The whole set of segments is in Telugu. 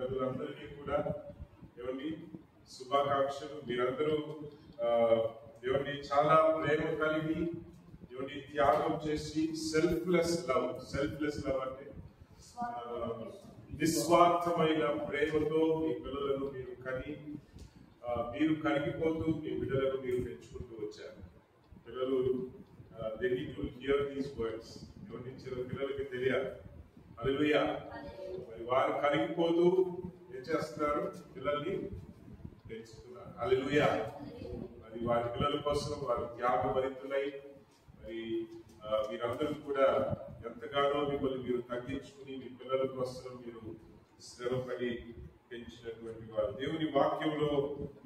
పిల్లలందరికీ కూడా ఏమండి శుభాకాంక్షలు. మీరందరూ ఏమండి చాలా ప్రేమ కలిగి ఏమండి త్యాగం చేసి సెల్ఫ్లెస్ లవ్ అంటే నిస్వార్థమైన ప్రేమతో మీ పిల్లలను మీరు కరిగిపోతూ మీ బిడ్డలను మీరు పెంచుకుంటూ వచ్చారు. పిల్లలు they need to hear these words. పిల్లలకి తెలియాలి. హల్లెలూయా. మరి వారు కరిగిపోతూ ఏం చేస్తున్నారు? పిల్లల్ని పెంచుతున్నారు. హల్లెలూయా. మరి వారి పిల్లల కోసం వారు త్యాగభరితులై మరి మీరందరూ కూడా ఎంతగానో మిమ్మల్ని మీరు తగ్గించుకుని మీ పిల్లల కోసం మీరు శ్రమపడి పెంచినటువంటి వారు. దేవుని వాక్యంలో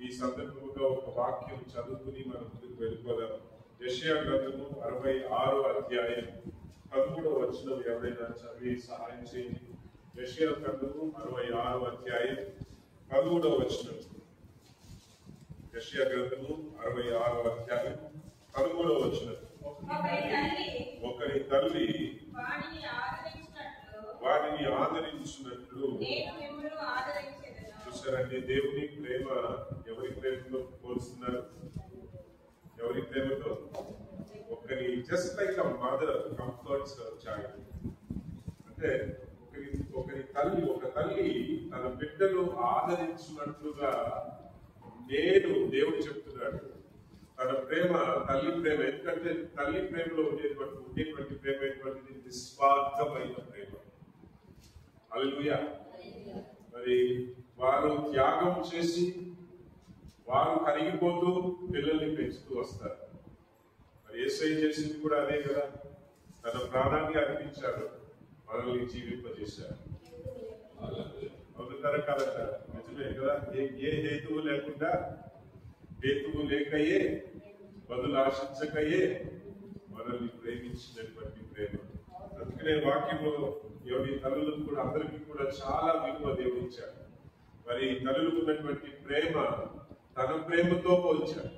ఈ సందర్భంగా ఒక వాక్యం చదువుకుని మనం ముందుకు వెళ్ళిపోదాం. యెషయా గ్రంథము 66వ అధ్యాయం 13వ వచనం ఎవరైనా చదివి సహాయం చేయండి. యెషయా గ్రంథము 66వ అధ్యాయం 13వ వచనం. యెషయా గ్రంథము 66వ అధ్యాయం 13వ వచనం. ఒకరి తల్లి వారిని ఆదరించినట్లు. చూసారండి, దేవుని ప్రేమ ఎవరి ప్రేమతో పోలుస్తున్నారు? ఎవరి ప్రేమతో? ఒకరి just like a mother comforts her child. అంటే ఒక తల్లి తన బిడ్డను ఆదరించినట్లుగా దేవుడు చెప్తున్నాడు. తన ప్రేమ తల్లి ప్రేమ. ఎందుకంటే తల్లి ప్రేమలో ఉండేటువంటి ప్రేమ ఎటువంటిది? నిస్వార్థమైన ప్రేమ. హల్లెలూయా. మరి వారు త్యాగం చేసి వారు కరిగిపోతూ పిల్లల్ని పెంచుతూ వస్తారు. మరి యేసయ్య చేసింది కూడా అదే కదా. తన ప్రాణాన్ని అర్పించారు, మనల్ని జీవింపజేశారు. అవుతారా కాదంటారా? నిజమే కదా. ఏ హేతువు లేకుండా, హేతువు లేకయే, బదులు ఆశించకయే మనల్ని ప్రేమించినటువంటి ప్రేమ. అందుకనే వాక్యంలో ఎవరి తల్లులకు కూడా అందరికీ కూడా చాలా విలువ దేవుడు ఇచ్చారు. మరి తల్లులకు ఉన్నటువంటి ప్రేమ తన ప్రేమతో పోల్చారు.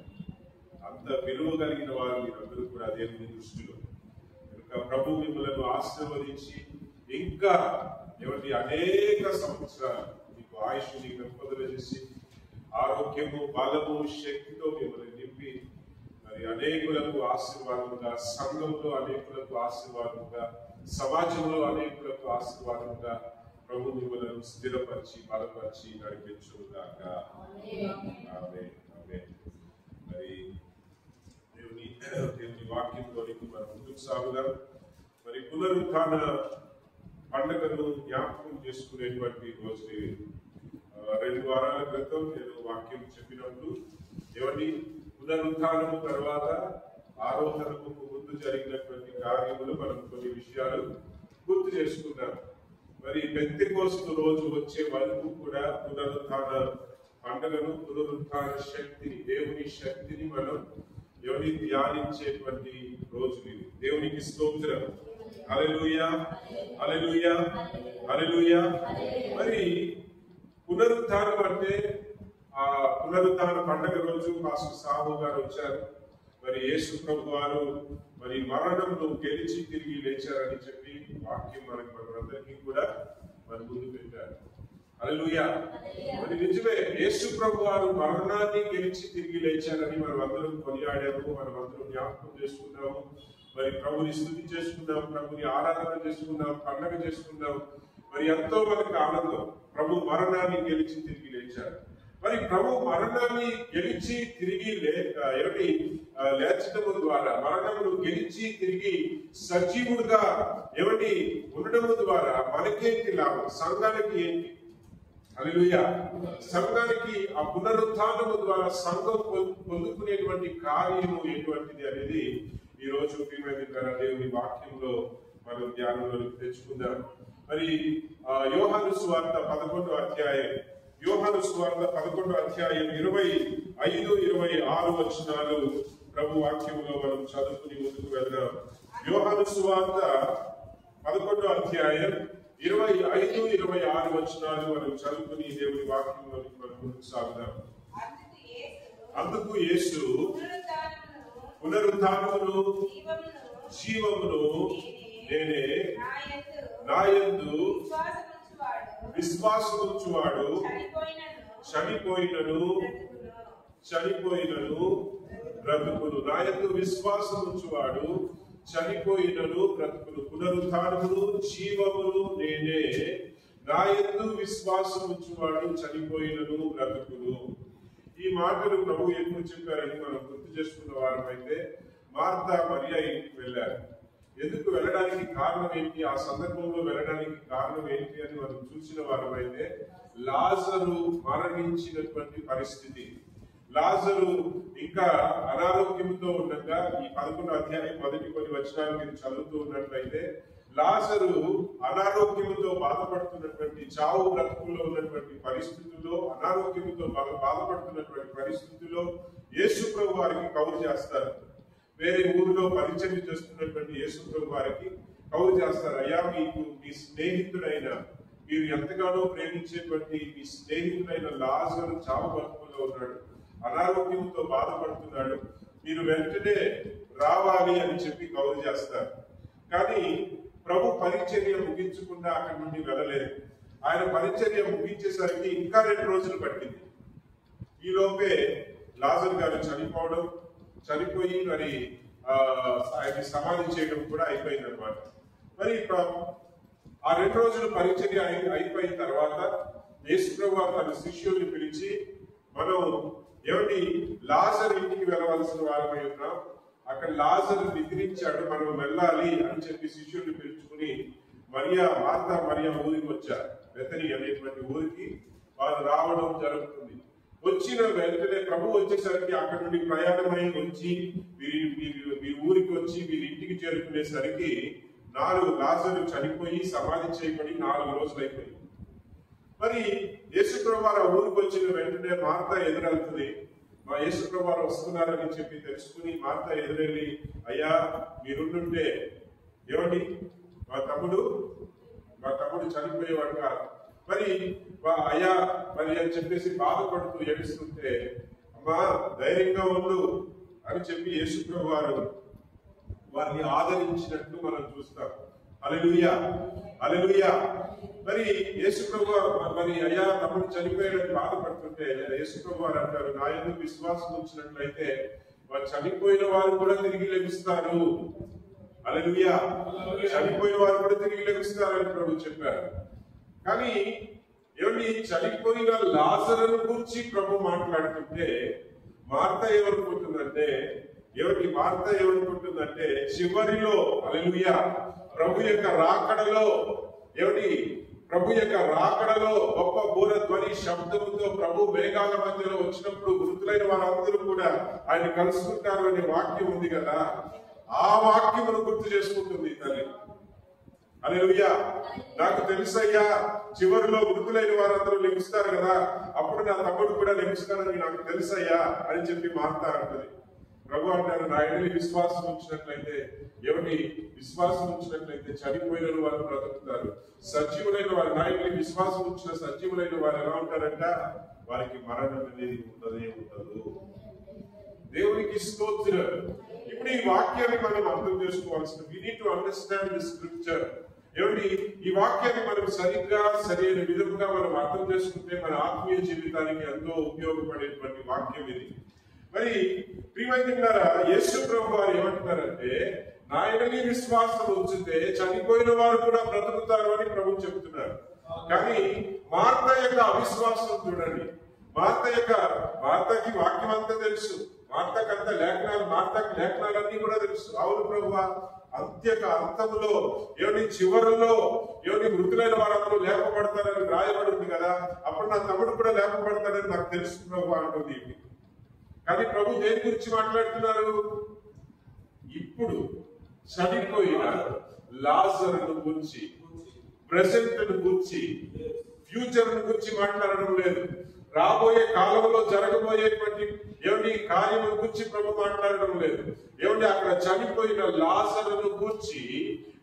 అంత విలువ కలిగిన వారు మీరందరూ కూడా దేవుని దృష్టిలో. కనుక ప్రభు మిమ్మల్ని ఆశీర్వదించి ఇంకా ఎవరి అనేక సంవత్సరాలు మీకు ఆయుష్ని పెంపొందల చేసి ఆరోగ్యము, బలము, శక్తితో మిమ్మల్ని నింపి మరి అనేకులకు ఆశీర్వాదముగా, సంఘంలో అనేకులకు ఆశీర్వాదముగా, సమాజంలో అనేకులకు ఆశీర్వాదముగా ప్రభు మిమ్మల్ని స్థిరపరిచి బలపరిచి నడిపించుగాక. ఆమేన్. ఆమేన్. మరి దేవుని వాక్యంలోనికి మనం ముందుకు సాగుదాం. మరి పునరుత్థాన పండుగను జ్ఞాపకం చేసుకునేటువంటి రోజు 2 వారాల క్రితం నేను వాక్యం చెప్పినప్పుడు ఏమండి పునరుత్థానము తర్వాత ఆరోహణకు ముందు జరిగినటువంటి కార్యములు మనం కొన్ని విషయాలు గుర్తు చేసుకున్నాం. మరి పెంతెకోస్తు రోజు వచ్చే వరకు కూడా పునరుత్థాన పండుగను, పునరుత్థాన శక్తిని, దేవుని శక్తిని మనం ఎవరి ధ్యానించేటువంటి రోజులు ఇవి. దేవునికి స్తోత్రం. హల్లెలూయా. హల్లెలూయా. హల్లెలూయా. మరి పునరుత్థానం అంటే ఆ పునరుత్థాన పండుగ రోజు పాస్టర్ సాహు గారు వచ్చారు. మరి యేసు ప్రభు వారు మరి మరణంలో గెలిచి తిరిగి లేచారని చెప్పి వాక్యం మనందరికీ కూడా మన ముందు పెట్టారు. హల్లెలూయా. మరి నిజమే, యేసు ప్రభు వారు మరణాన్ని గెలిచి తిరిగి లేచారని మనం అందరం కొనియాడాము, మనం అందరం జ్ఞాపకం చేసుకున్నాము. మరి ప్రభుని స్తుతి చేసుకున్నాం, ప్రభుని ఆరాధన చేసుకున్నాం, పండగ చేసుకున్నాం. మరి ఎంతో మనకు ఆనందం. ప్రభు మరణాన్ని గెలిచి తిరిగి లేచారు. మరి ప్రభు మరణాన్ని గెలిచి తిరిగి లేచటము ద్వారా, మరణమును గెలిచి తిరిగి సజీవుడుగా ఉండటము ద్వారా మనకేంటి లాభం? సంఘానికి ఏంటి? హల్లెలూయా. సంఘానికి ఆ పునరుత్థానము ద్వారా సంఘం పొందుకునేటువంటి కార్యము ఎటువంటిది అనేది ఈ రోజు దేవుని వాక్యంలో మనం ధ్యానంలోకి తెచ్చుకుందాం. మరి యోహాను సువార్త 11వ అధ్యాయం, యోహాను సువార్త 11వ అధ్యాయం 25, 26 వచనాలు ప్రభు వాక్యంలో మనం చదువుకుని ముందుకు వెళ్దాం. యోహాను సువార్త 11వ అధ్యాయం 25, 26 వచనాలు మనం చదువుకుని దేవుని వాక్యంలోకి మనం ముందుకు సాగుదాం. అందుకు యేసు పునరుత్థానమును జీవమును నేనే, నా యందు విశ్వాసం ఉంచువాడు చనిపోయినను బ్రతుకును. నా యందు విశ్వాసం ఉంచువాడు చనిపోయినను బ్రతుకును. పునరుత్థానమును జీవమును నేనే. నా యందు విశ్వాసం ఉంచువాడు చనిపోయినను బ్రతుకును. ఈ మాటలు ప్రభు ఎప్పుడు చెప్పారని మనం గుర్తు చేసుకున్న వారమైతే మార్తా మరియా ఇంటికి వెళ్ళారు. ఎందుకు వెళ్ళడానికి కారణం ఏంటి, ఆ సందర్భంలో వెళ్ళడానికి కారణం ఏంటి అని మనం చూసిన వారమైతే లాజరు మరణించినటువంటి పరిస్థితి. లాజరు ఇంకా అనారోగ్యంతో ఉండగా ఈ 11వ అధ్యాయం మొదటి కొన్ని వచనాలు మీరు చదువుతూ ఉన్నట్లయితే లాజరు అనారోగ్యంతో బాధపడుతున్నటువంటి, చావు బ్రతుకుల్లో ఉన్నటువంటి పరిస్థితుల్లో, అనారోగ్యంతో బాధపడుతున్నటువంటి పరిస్థితుల్లో యేసు ప్రభు వారికి కౌరు చేస్తారు. వేరే ఊరిలో పరిచయం చేస్తున్నటువంటి యేసు ప్రభు వారికి కౌరు చేస్తారు. అయ్యా, మీకు మీ స్నేహితుడైన, మీరు ఎంతగానో ప్రేమించేటువంటి మీ స్నేహితుడైన లాజరు చావు బ్రతుకుల్లో ఉన్నాడు, అనారోగ్యంతో బాధపడుతున్నాడు, మీరు వెంటనే రావాలి అని చెప్పి కౌరు చేస్తారు. కానీ ప్రభు పరిచర్య ముగించకుండా అక్కడి నుండి వెళ్ళలేదు. ఆయన పరిచర్య ముగించేసరికి ఇంకా 2 రోజులు పట్టింది. ఈ లోపే లాజరు గారు చనిపోయి మరి ఆయన సమాధి చేయడం కూడా అయిపోయింది అనమాట. మరి ఆ 2 రోజులు పరిచర్య అయిపోయిన తర్వాత యేసు ప్రభు తన శిష్యుల్ని పిలిచి, మనం ఏమిటి లాజరు ఇంటికి వెళ్ళవలసిన వారమై ఉన్నాం, అక్కడ లాజరు నిద్రించాడు, మనం వెళ్ళాలి అని చెప్పి శిష్యుల్ని పిలుచుకుని మార్తా మరియా ఊరికి వచ్చారు. బెతనీ అనేటువంటి ఊరికి వారు రావడం జరుగుతుంది. వచ్చిన వెంటనే ప్రభు వచ్చేసరికి అక్కడ నుండి ప్రయాణమై వచ్చి మీ ఊరికి వచ్చి మీరు ఇంటికి చేరుకునేసరికి లాజరు చనిపోయి సమాధి చేయబడి 4 రోజులు అయిపోయింది. మరి యేసు ప్రభు వారు ఊరికి వచ్చిన వెంటనే మార్తా ఎదురెళ్తుంది. మా యేసు ప్రభు వారు వస్తున్నారని చెప్పి తెలుసుకుని మార్తా ఎదురెళ్ళి, అయ్యా మీరుంటుంటే ఏమండి మా తమ్ముడు చనిపోయేవాడు కాదు, మరి అయ్యా మరి అని చెప్పేసి బాధపడుతూ ఏడుస్తుంటే, అమ్మా ధైర్యంగా ఉండు అని చెప్పి యేసు ప్రభు వారు వారిని ఆదరించినట్టు మనం చూస్తాం. హల్లెలూయా, హల్లెలూయా. మరి యేసు ప్రభు మరి అయ్యా తమ్ముడు చనిపోయాడని బాధపడుతుంటే యేసు ప్రభు వారు అంటారు, నా యందు విశ్వాసం ఉంచినట్లయితే వారు చనిపోయిన వారు కూడా తిరిగి లభిస్తారు. హల్లెలూయా, చనిపోయిన వారు కూడా తిరిగి లభిస్తారని ప్రభు చెప్పారు. కానీ ఏమండి, చనిపోయిన లాజరును గురించి ప్రభు మాట్లాడుతుంటే మార్తా ఏమనుకుంటుందంటే చివరిలో హల్లెలూయా ప్రభు యొక్క రాకడలో గొప్ప బూరధ్వని శబ్దముతో ప్రభు మేఘాల మధ్యలో వచ్చినప్పుడు మృతులైన వారందరూ కూడా ఆయన కలుసుకుంటారు అనే వాక్యం ఉంది కదా, ఆ వాక్యమును గుర్తు చేసుకుంటుంది తల్లి. హల్లెలూయా. నాకు తెలుసయ్యా, చివరిలో మృతులైన వారందరూ లెగుస్తారు కదా, అప్పుడు నా తమ్ముడు కూడా లెగుస్తారని నాకు తెలుసయ్యా అని చెప్పి మార్తా అంటది. ప్రభు అంటారు, నా ఎడలి విశ్వాసం ఉంచినట్లయితే చనిపోయిన వారు బ్రతుకుతారు, సజీవులైన వారు నా ఎడలి విశ్వాసం ఉంచిన సజీవులైన వారు ఎలా ఉంటారంట, వారికి మరణం అనేది ఉండదు. దేవునికి స్తోత్రం. ఇప్పుడు ఈ వాక్యాన్ని మనం అర్థం చేసుకోవాల్సిన, we need to understand this scripture. ఏమిటి, ఈ వాక్యాన్ని మనం సరైన విధంగా మనం అర్థం చేసుకుంటే మన ఆత్మీయ జీవితానికి ఎంతో ఉపయోగపడేటువంటి వాక్యం ఇది. మరి ప్రియమైనలారా, యేసు ప్రభు వారు ఏమంటున్నారంటే, నా ఎడలి విశ్వాసం ఉంచితే చనిపోయిన వారు కూడా బ్రతుకుతారు అని ప్రభు చెబుతున్నారు. కానీ మార్తా యొక్క అవిశ్వాసం చూడండి. మార్తాకి వాక్యం అంతా తెలుసు, మార్తాకి లేఖనాలన్నీ కూడా తెలుసు. అవును ప్రభువా, అంతములో చివరిలో మృతులైన వారందరూ లేపబడతారని రాయబడింది కదా, అప్పుడు నా తమ్ముడు కూడా లేపబడతాడని నాకు తెలుసు ప్రభు అంటుంది. కానీ ప్రభు దేని గురించి మాట్లాడుతున్నారు? ఇప్పుడు చనిపోయిన లాజరును గురించి, ప్రెసెంట్ గురించి, ఫ్యూచర్ గురించి మాట్లాడడం లేదు. రాబోయే కాలంలో జరగబోయేటువంటి కార్యముల గురించి ప్రభు మాట్లాడడం లేదు. అక్కడ చనిపోయిన లాజరును గురించి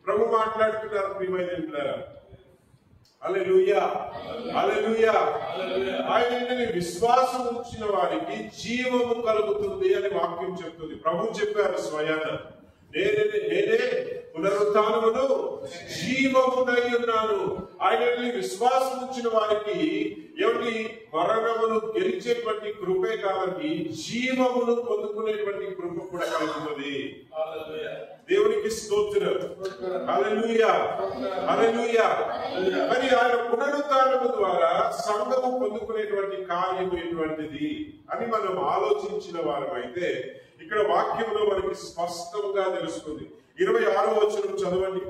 ప్రభు మాట్లాడుతున్నారు. ప్రియమైనలారా, హల్లెలూయా, హల్లెలూయా. ఆయనని విశ్వాసం ఉంచిన వారికి జీవము కలుగుతుంది అని వాక్యం చెప్తుంది. ప్రభు చెప్పారు స్వయాన, నేనే పునరుత్థానమును జీవమునై ఉన్నాను. ఆయనని విశ్వాసం ఉంచిన వారికి ఏమిటి మరణమును గెలిచేటువంటి కృపే కాదండి, జీవమును పొందుకునేటువంటి కృప కూడా కలుగుతుంది. దేవునికి స్తోత్రం. హల్లెలూయా, హల్లెలూయా. మరి ఆయన పునరుత్థానము ద్వారా సంఘము పొందుకునేటువంటి కార్యము ఎటువంటిది అని మనం ఆలోచించిన వారం అయితే ఇక్కడ వాక్యంలో మనకి స్పష్టంగా తెలుస్తుంది. 26వ వచనం చదవండి.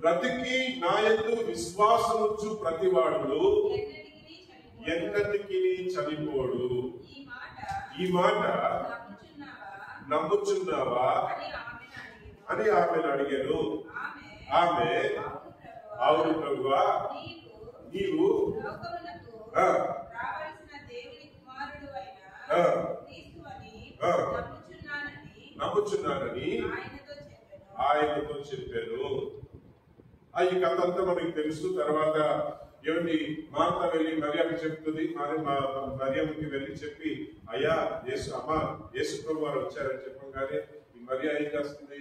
బ్రతికి నాయందు విశ్వాసముంచు ప్రతివాడును ఎన్నటికీ చనిపోడు. ఈ మాట నమ్ముచున్నావా అని ఆమెను అడిగాను. ఆమె అవును ప్రభువా, నీవు నమ్ముచున్నానని ఆయనతో చెప్పాను. ఈ కథ అంతా మనకి తెలుసు. తర్వాత ఏమిటి మార్త వెళ్ళి మరియకు చెప్తుంది. మరియమ్మకి వెళ్ళి చెప్పి, అయ్యా యేసు అమ్మ యేసు ప్రభు వారు వచ్చారని చెప్పగానే ఈ మరియ ఏం చేస్తుంది,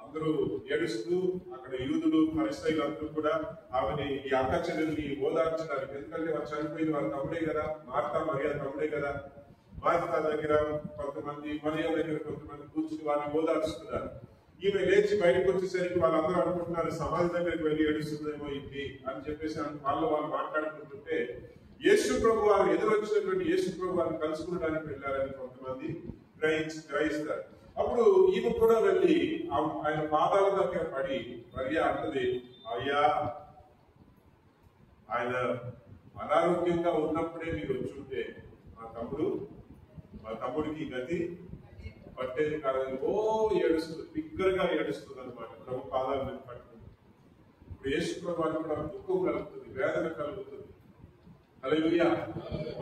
అందరూ ఏడుస్తూ అక్కడ యూదులు పరిస్థితులు అందరూ కూడా ఆమెని ఈ అక్క చెల్లెల్ని ఓదార్చడానికి, ఎందుకంటే వారు చనిపోయిన వారు తమ్ముడే కదా, మార్త మరియ తమ్ముడే కదా. మార్త దగ్గర కొంతమంది, మరియ దగ్గర కొంతమంది కూర్చుని వారిని ఓదార్చుతున్నారు. ఈమె లేచి బయటకు వచ్చేసరికి వాళ్ళందరూ అనుకుంటున్నారు సమాజ దగ్గరికి వెళ్ళి ఏడుస్తుందేమో ఇది అని చెప్పేసి వాళ్ళు మాట్లాడుకుంటుంటే యేసు ప్రభు వారు ఎదురొచ్చినటువంటి యేసు ప్రభు వారిని కలుసుకునడానికి వెళ్ళారని కొంతమంది గ్రహిస్తారు. అప్పుడు ఈమె కూడా వెళ్ళి ఆయన పాదాల దగ్గర పడి మరియ అంటది, అయ్యా ఆయన అనారోగ్యంగా ఉన్నప్పుడే మీరు వచ్చుంటే మా తమ్ముడికి గతి పట్టేది కాదని ఏడుస్తుంది, బిగ్గరగా ఏడుస్తుంది అనమాట. ప్రభు పాదాలు మీద పట్టుకుంది. ఇప్పుడు యేసు ప్రభు వారికి కూడా దుఃఖం కలుగుతుంది, వేదన కలుగుతుంది. హల్లెలూయా.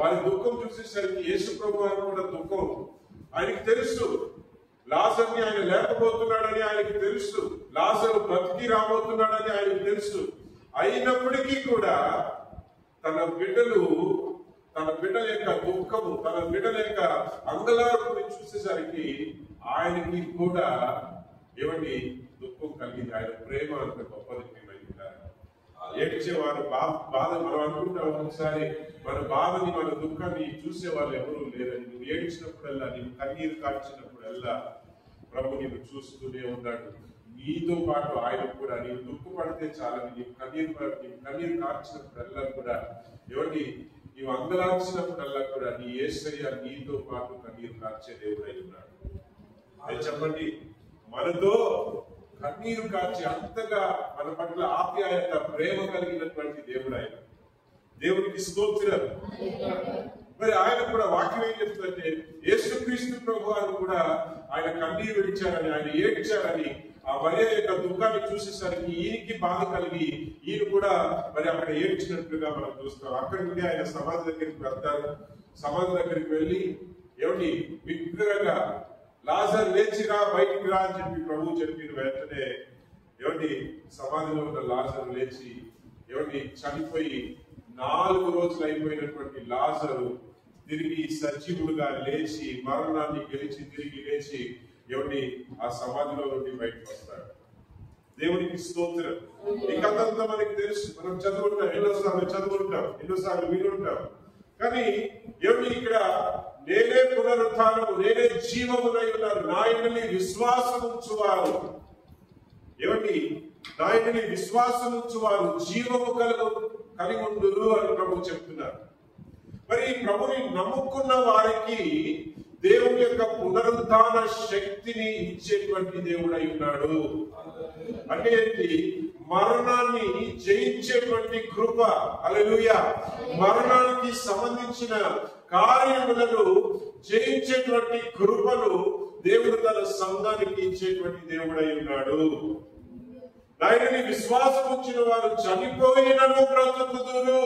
వారి దుఃఖం చూసేసరికి యేసు ప్రభు వారికి కూడా దుఃఖం. ఆయనకి తెలుసు లాజర్ని ఆయన లేకపోతున్నాడని ఆయనకి తెలుసు, లాజరు బ్రతికి రాబోతున్నాడని ఆయనకి తెలుసు. అయినప్పటికీ కూడా తన బిడ్డల యొక్క దుఃఖము, తన బిడ్డల యొక్క అంగలార్పుని చూసేసరికి ఆయనకి కూడా ఏమండి దుఃఖం కలిగింది. ఆయన ప్రేమ అంత గొప్పది. ఏడ్చేవారు బాధ మనం అనుకుంటాం ఒకసారి, మన బాధని మన దుఃఖాన్ని చూసేవాళ్ళు ఎవరూ లేరని. నువ్వు ఏడ్చినప్పుడల్లా, నీవు కన్నీరు కార్చినప్పుడల్లా ప్రభు నీవు చూస్తూనే ఉన్నాడు. నీతో పాటు ఆయన కూడా నీవు దుఃఖపడితే చాలని, నీవు కన్నీరు కార్చినప్పుడల్లా కూడా ఏమండి నీవు అంగలార్చినప్పుడల్లా కూడా నీ యేసయ్య నీతో పాటు కన్నీరు కార్చే దేవుడై ఉన్నాడు. చెప్పండి, మనతో కన్నీరు కార్చి అంతగా మన పట్ల ఆప్యాయత ప్రేమ కలిగినటువంటి దేవుడు ఆయన. దేవునికి స్తోత్రం. మరి ఆయన కూడా వాక్యం ఏం చెప్తుందంటే యేసుక్రీస్తు ప్రభు వారు కూడా ఆయన కన్నీరు విడిచారని, ఆయన ఏడ్చారని, ఆ మరియ యొక్క దుఃఖాన్ని చూసేసరికి ఈయనకి బాధ కలిగి ఈయన కూడా మరి అక్కడ ఏడ్చినట్లుగా మనం చూస్తాం. అక్కడి నుండి ఆయన సమాధి దగ్గరికి వెళ్తారు. సమాధి దగ్గరికి వెళ్ళి ఏమిటి బిగ్గరగా లాజర్ లేచిరా, బయటికి రా అని చెప్పి ప్రభు చెప్పిన వెంటనే ఏమిటి సమాధిలో ఉన్న లాజరు లేచి ఏమిటి చనిపోయి 4 రోజులు అయిపోయినటువంటి లాజరు తిరిగి సజీవుడుగా లేచి మరణాన్ని గెలిచి తిరిగి లేచి ఏమిటి ఆ సమాధిలో నుండి బయటకు వస్తాడు. దేవునికి స్తోత్రం. ఈ కథంతా మనకి తెలుసు, మనం చదువుకుంటాం, ఎన్నోసార్లు వినుంటాం. కానీ ఏమిటి ఇక్కడ నేనే పునరుత్థానము, నేనే జీవమునై ఉన్నాను, నా యందు విశ్వాసం ఉంచువారు ఏమిటి నా యందు విశ్వాసం ఉంచువారు జీవము కలిగి ఉండురు అని ప్రభు చెప్తున్నారు. మరి ప్రభుని నమ్ముకున్న వారికి దేవుని యొక్క పునరుత్థాన శక్తిని ఇచ్చేటువంటి దేవుడై ఉన్నాడు. అంటే ఏంటి? మరణాన్ని జయించేటువంటి కృప. హల్లెలూయా. మరణానికి సంబంధించిన కార్యములను జయించేటువంటి కృపను దేవుడు తన సంఘానికి ఇచ్చేటువంటి దేవుడై ఉన్నాడు. ఆయనని విశ్వాసం ఉంచిన వారు చనిపోయినను బ్రతుకుదురు.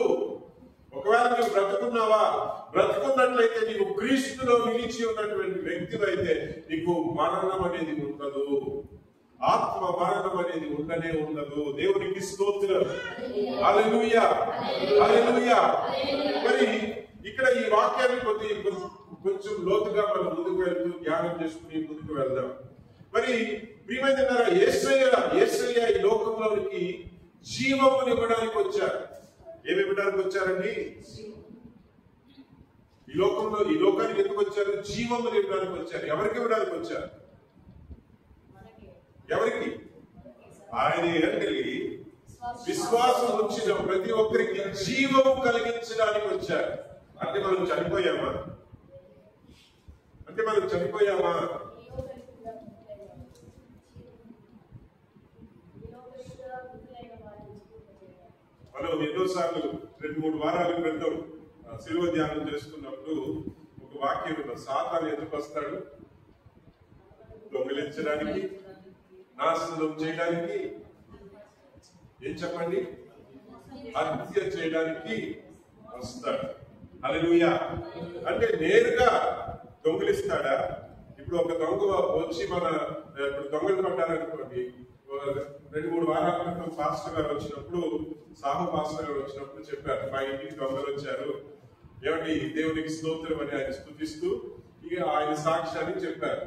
ఒకవేళ నువ్వు బ్రతుకున్నావా, బ్రతుకున్నట్లయితే నీవు క్రీస్తులో నిలిచి ఉన్నటువంటి వ్యక్తివైతే నీకు మరణం అనేది ఉండదు, ఆత్మ మరణం అనేది ఉండనే ఉండదు. దేవునికి స్తోత్రం. హల్లెలూయా, హల్లెలూయా. మరి ఇక్కడ ఈ వాక్యాన్ని కొంచెం లోతుగా మనం ముందుకు వెళ్తూ ధ్యానం చేసుకుని ముందుకు వెళ్దాం. మరి ప్రియమైన యేసయ్య ఈ లోకంలోనికి జీవముని ఇవ్వడానికి వచ్చారు. ఏమి ఇవ్వడానికి వచ్చారండి? ఈ లోకానికి ఎందుకు వచ్చారు? జీవముని ఇవ్వడానికి వచ్చారు. ఎవరికి ఇవ్వడానికి వచ్చారు? ఎవరికి? ఆయన అంటే విశ్వాసం ఉంచిన ప్రతి ఒక్కరికి జీవము కలిగించడానికి వచ్చారు. అంటే మనం చనిపోయామా? మనం ఎన్నోసార్లు 2-3 వారాల క్రితం శిలువ ధ్యానం చేస్తున్నప్పుడు ఒక వాక్యం ఉన్న, సాతాను ఎందుకు వస్తాడు? దొంగిలించడానికి, నాశనం చేయడానికి, ఏం చెప్పండి, హత్య చేయడానికి వస్తాడు. హల్లెలూయా. అంటే నేరుగా దొంగిలిస్తాడా? ఇప్పుడు ఒక దొంగ వచ్చి ఇప్పుడు దొంగలు పడ్డారనుకోండి, 2-3 వారాల క్రితం పాస్టర్ గారు వచ్చినప్పుడు, సాహు పాస్టర్ గారు వచ్చినప్పుడు చెప్పారు, మా ఇంటికి దొంగలు వచ్చారు, ఏమంటే దేవునికి స్తోత్రం అని ఆయన స్తుతిస్తూ ఇక ఆయన సాక్ష్యాన్ని చెప్పారు.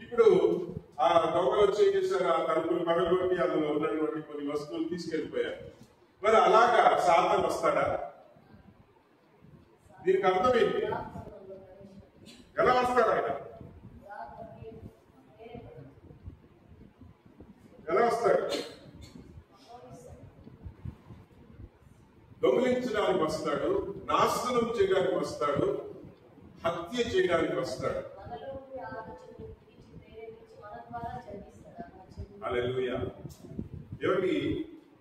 ఇప్పుడు ఆ దొంగలు వచ్చి ఏం చేశారు? ఆ తలుపులు పగలగొట్టి అందులో ఉన్నటువంటి కొన్ని వస్తువులు తీసుకెళ్లిపోయారు. మరి అలాగా సాతాను వస్తాడా? దీనికి అర్థం ఏంటి? ఎలా వస్తాడు ఆయన? ఎలా వస్తాడు? దొంగిలించడానికి వస్తాడు, నాశనం చేయడానికి వస్తాడు, హత్య చేయడానికి వస్తాడు. హల్లెలూయా. ఏమిటి?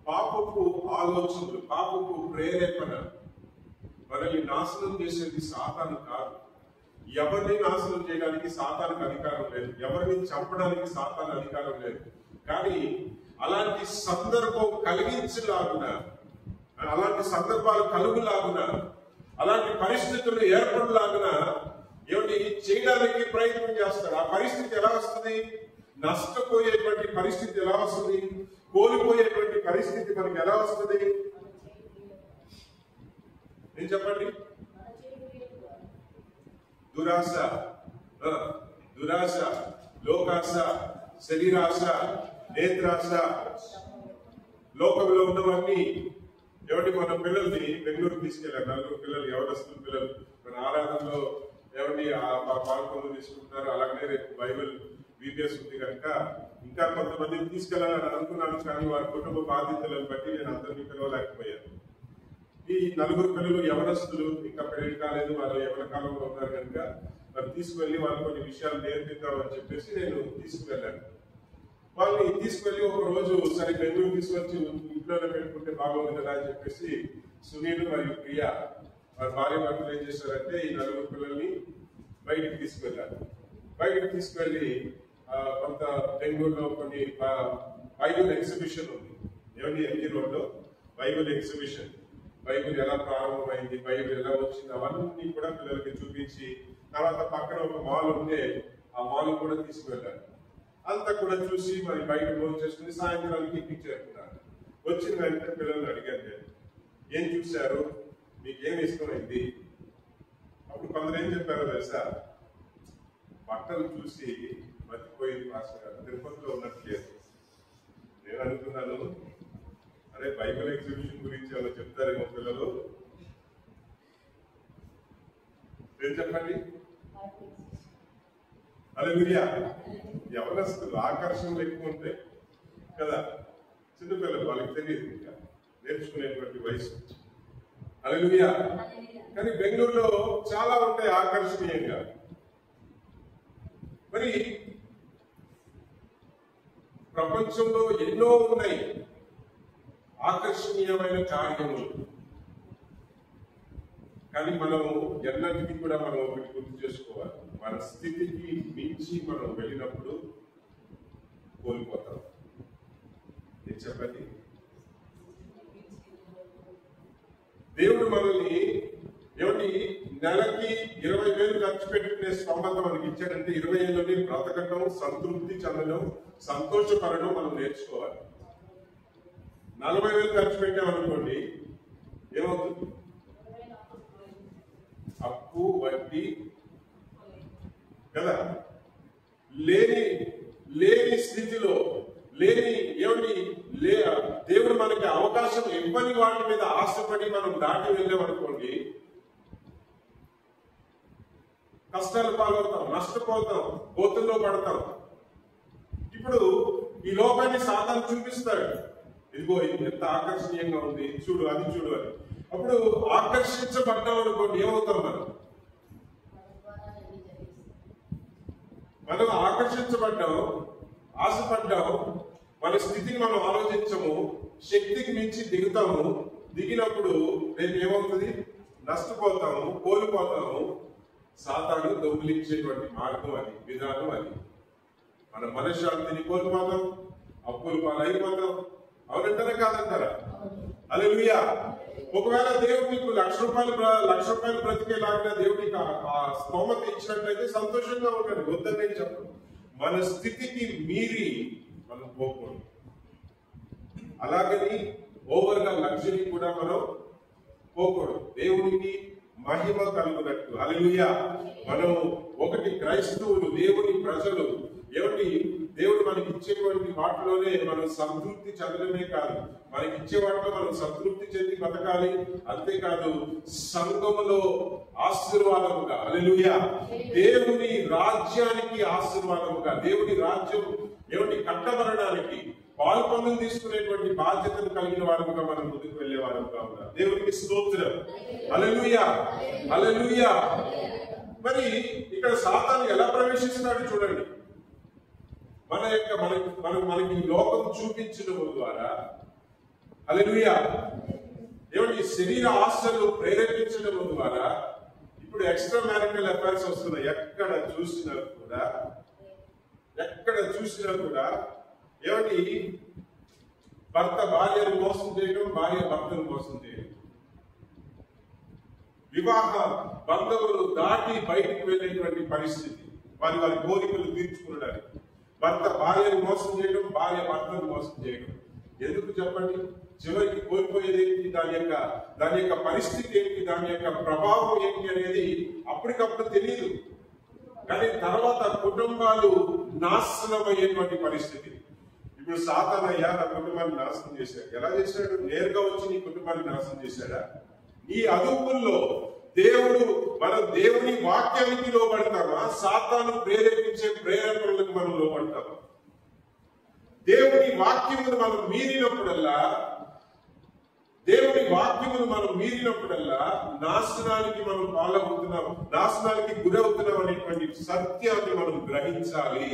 పాపపు ఆలోచనలు, పాపపు ప్రేరేపణ మనల్ని నాశనం చేసేది సాతాను కాదు. ఎవరిని నాశనం చేయడానికి సాతానుకు అధికారం లేదు, ఎవరిని చంపడానికి సాతాను అధికారం లేదు. కానీ అలాంటి సందర్భం కలిగించలాగున, అలాంటి సందర్భాలు కలుగులాగున, అలాంటి పరిస్థితులు ఏర్పడలాగున ఏమిటి చేయడానికి ప్రయత్నం చేస్తాడు. ఆ పరిస్థితి ఎలా వస్తుంది? నష్టపోయేటువంటి పరిస్థితి ఎలా వస్తుంది? కోల్పోయేటువంటి పరిస్థితి మనకి ఎలా వస్తుంది? ఏం చెప్పండి? దురాశ, లోకాశ, శరీరాశ, నేత్రాశ, లోకంలో ఉన్నవన్నీ. ఎవరి మన పిల్లల్ని బెంగళూరు తీసుకెళ్ళారు, 4 పిల్లలు, యవనస్తుల పిల్లలు. మన ఆరాధనలో ఎవరిని పాల్గొని తీసుకుంటున్నారు. అలాగనే రేపు బైబిల్ వీడియోస్ ఉంది కనుక ఇంకా కొంతమందిని తీసుకెళ్లాలని అనుకున్నాను, కానీ వారి కుటుంబ బాధ్యతలను బట్టి నేను అందరినీ పిలవలేకపోయాను. ఈ 4 పిల్లలు యవనస్తులు, ఇంకా పెళ్లి కాలేదు, వాళ్ళు యవన కాలంలో ఉన్నారు కనుక మరి తీసుకువెళ్ళి వాళ్ళు కొన్ని విషయాలు నేర్పిద్దామని చెప్పేసి నేను తీసుకువెళ్ళాను. వాళ్ళని తీసుకువెళ్ళి ఒక రోజు సరే బెంగళూరు తీసుకొచ్చి ఇంట్లోనే పెట్టుకుంటే బాగోదు కదా అని చెప్పేసి సునీల్ మరియు ప్రియా వారి భార్య భర్తలు ఏం చేశారంటే ఈ 4 పిల్లల్ని బయటికి తీసుకువెళ్ళారు. బయటికి తీసుకువెళ్ళి కొంత బెంగళూరులో కొన్ని బైబిల్ ఎగ్జిబిషన్ ఉంది. ఏమండి? ఎంజీ రోడ్లో బైబిల్ ఎగ్జిబిషన్. బైబిల్ ఎలా ప్రారంభమైంది, బైబిల్ ఎలా వచ్చింది, అవన్నీ కూడా పిల్లలకి చూపించి, తర్వాత పక్కన ఒక మాల్ ఉంటే ఆ మాల్ కూడా తీసుకువెళ్ళారు. అంతా కూడా చూసి మరి బయట భోజనం చేసుకుని సాయంత్రానికి ఇంటికి చేరుకున్నారు. వచ్చిన వెంటనే పిల్లల్ని అడిగాను నేను, ఏం చూశారు, మీకు ఏమి ఇష్టమైంది? అప్పుడు కొందరు ఏం చెప్పారో తెలుసా? బట్టలు చూసి మర్చిపోయింది మాస్టర్ గారు, తిరుపతిలో ఉన్నట్టు లేదు. నేను అనుకున్నాను, అరే బైబిల్ ఎగ్జిబిషన్ గురించి అలా చెప్తారేమో పిల్లలు. ఏం చెప్పండి? హల్లెలూయా. యవనస్తులు ఆకర్షణలు ఎక్కువ ఉంటాయి కదా, చిన్నపిల్లలు, వాళ్ళకి తెలియదు, ఇంకా నేర్చుకునేటువంటి వయసు. హల్లెలూయా. కానీ బెంగళూరులో చాలా ఉంటాయి ఆకర్షణీయంగా. మరి ప్రపంచంలో ఎన్నో ఉన్నాయి ఆకర్షణీయమైన కార్యములు. కానీ మనం ఎన్నటికీ కూడా మనం ఒకటి గుర్తు చేసుకోవాలి, మన స్థితికి మించి మనం వెళ్ళినప్పుడు కోల్పోతాం. ఏం చెప్పండి? దేవుడు మనల్ని ఏమిటి నెలకి 20,000 ఖర్చు పెట్టుకునే సంబంధం మనకి ఇచ్చాడంటే 20 ఏళ్ళని బ్రతకటం, సంతృప్తి చెందడం, సంతోషపడడం మనం నేర్చుకోవాలి. 40,000 ఖర్చు పెట్టామనుకోండి, ఏమవుతుంది? అప్పు, వడ్డీ, కదా. లేని స్థితిలో దేవుడు మనకి అవకాశం ఇవ్వని వాటి మీద ఆశపడి మనం దాటి వెళ్ళామనుకోండి, కష్టాలు పాలవుతాం, నష్టపోతాం, గోతుల్లో పడతాం. ఇప్పుడు ఈ లోకాన్ని సాతాను చూపిస్తాడు, ఇదిగో ఇది ఎంత ఆకర్షణీయంగా ఉంది, చూడు అది చూడు అని. అప్పుడు ఆకర్షించబడ్డాం అనుకోండి, ఏమవుతాం మనం ఆకర్షించబడ్డాం, ఆశపడ్డాం, మన స్థితిని మనం ఆలోచించము, శక్తికి మించి దిగినప్పుడు రేపు ఏమవుతుంది? నష్టపోతాము, కోల్పోతాము. సాతాను దొంగిలించేటువంటి మార్గం అది, విధానం అది. మన మనశ్శాంతిని కోల్పోతాం, అప్పులు పాలైపోతాం. అవునంటారా కాదంటారా? హల్లెలూయా. ఒకవేళ దేవుడు మీకు లక్ష రూపాయలు బ్రతికేలాగా దేవుడికి ఆ స్తోమత ఇచ్చినట్లయితే సంతోషంగా ఉండండి, వద్దని నేను చెప్పను. మన స్థితికి మీరి మనం పోకూడదు. అలాగని ఓవర్గా లగ్జరీ కూడా మనం పోకూడదు. దేవునికి మహిమ కలుగునట్టు. హల్లెలూయా. మనం ఒకటి క్రైస్తవులు, దేవుని ప్రజలు, దేవుడు మనకి ఇచ్చేటువంటి వాటిలోనే మనం సంతృప్తి చెందడమే కాదు, మనకి ఇచ్చే వాటిలో మనం సంతృప్తి చెంది బతకాలి. అంతేకాదు సంఘములో ఆశీర్వాదముగా, హల్లెలూయా, దేవుని రాజ్యానికి ఆశీర్వాదముగా, దేవుని రాజ్యం కట్టబడడానికి పాల్పొందులు తీసుకునేటువంటి బాధ్యతను కలిగిన వారముగా మనం ముందుకు వెళ్లే వారముగా ఉన్నారు. దేవునికి స్తోత్రం. హల్లెలూయా, హల్లెలూయా. మరి ఇక్కడ సాతాను ఎలా ప్రవేశిస్తున్నాడు చూడండి. మనకి లోకం చూపించడం ద్వారా, హల్లెలూయా, శరీర ఆశలు ప్రేరేపించడం ద్వారా ఇప్పుడు ఎక్స్ట్రా మ్యారిటల్ అఫైర్స్ వస్తున్నాయి. ఎక్కడ చూసినా కూడా భర్త భార్యను మోసం చేయడం, భార్య భర్తను మోసం చేయడం, వివాహ బంధములు దాటి బయటికి వెళ్ళేటువంటి పరిస్థితి, వారి కోరికలు తీర్చుకునడానికి. భర్త భార్యను మోసం చేయడం, భార్య భర్తను మోసం చేయడం. ఎందుకు చెప్పండి? చివరికి కోల్పోయేది ఏంటి, దాని యొక్క పరిస్థితి ఏంటి, దాని యొక్క ప్రభావం ఏంటి అనేది అప్పటికప్పుడు తెలియదు. కానీ తర్వాత కుటుంబాలు నాశనం అయ్యేటువంటి పరిస్థితి. ఇప్పుడు సాతాను అయ్యా నా కుటుంబాన్ని నాశనం చేశాడు. ఎలా చేశాడు? నేరుగా వచ్చి నీ కుటుంబాన్ని నాశనం చేశాడా? ఈ అదుపుల్లో మనం దేవుని వాక్యానికి లోబడతామా, సాతాను ప్రేరేపించే ప్రేరేపణలకు మనం లోబడతామా? దేవుని వాక్యమును మనం మీరినప్పుడల్లా నాశనానికి మనం పాల్గొంటున్నాం, నాశనానికి గురవుతున్నాం అనేటువంటి సత్యాన్ని మనం గ్రహించాలి.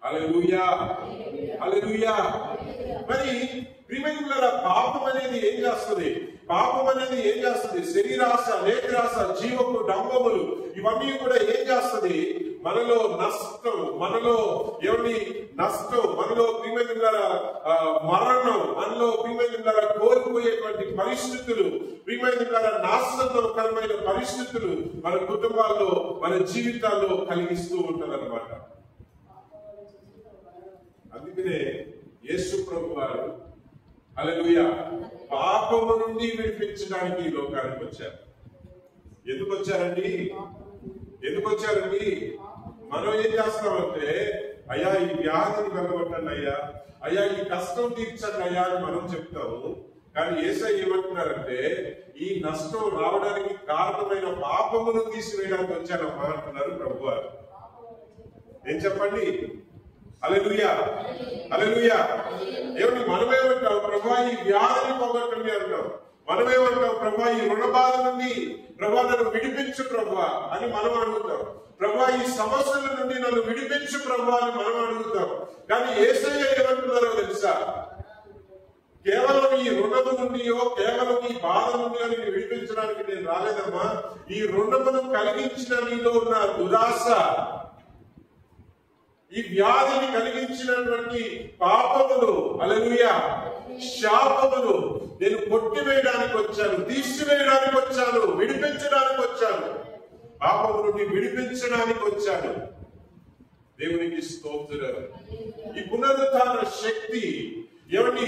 హల్లెలూయా, హల్లెలూయా. మరి ప్రియమైనలారా, పాపం అనేది ఏం చేస్తుంది? శరీరాశ, నేత్రాశ, జీవపు డంబములు, ఇవన్నీ కూడా ఏం చేస్తుంది? మనలో నష్టం, మనలో ప్రియమైనలారా మరణం, మనలో ప్రియమైనలారా కోల్పోయేటువంటి పరిస్థితులు, ప్రియమైనలారా నాశనకరమైన పరిస్థితులు మన కుటుంబాల్లో, మన జీవితాల్లో కలిగిస్తూ ఉంటదన్నమాట. అందుకనే యేసు ప్రభు వారు, హల్లెలూయా, పాపము నుండి విడిపించడానికి ఈ లోకానికి వచ్చారు. ఎందుకు వచ్చారండి? మనం ఏం చేస్తామంటే, అయ్యా ఈ వ్యాధిని వెళ్ళగొట్టండి అయ్యా ఈ కష్టం తీర్చండి అయ్యా అని మనం చెప్తాము. కానీ యేసయ్య ఏమంటున్నారంటే, ఈ నష్టం రావడానికి కారణమైన పాపమును తీసివేయడానికి వచ్చానమ్మా అంటున్నారు ప్రభు వారు. ఏం చెప్పండి? హల్లెలూయా, హల్లెలూయా. మనమేమంటాం? ప్రభువా ఈ వ్యాధిని పోగొట్టండి అంటాం. మనమేమంటాం? ప్రభువా ఈ రుణ బాధ నుండి ప్రభువా నన్ను విడిపించు ప్రభువా అని మనం అడుగుతాం. ప్రభువా ఈ సమస్యల నుండి నన్ను విడిపించు ప్రభువా అని మనం అడుగుతాం. కానీ యేసయ్య ఏమంటున్నారో తెలుసా? కేవలం ఈ రుణము నుండియో, కేవలం ఈ బాధ నుండి నేను విడిపించడానికి నేను రాలేదమ్మా. ఈ రుణమును కలిగించిన నీలో ఉన్న దురాశ, ఈ వ్యాధిని కలిగించినటువంటి పాపమును, హల్లెలూయా, శాపమును నేను కొట్టివేయడానికి వచ్చాను, తీసివేయడానికి వచ్చాను, విడిపించడానికి వచ్చాను, పాపము నుండి విడిపించడానికి వచ్చాను. దేవునికి స్తోత్రం. ఈ పునరుత్థాన శక్తి ఏమండి,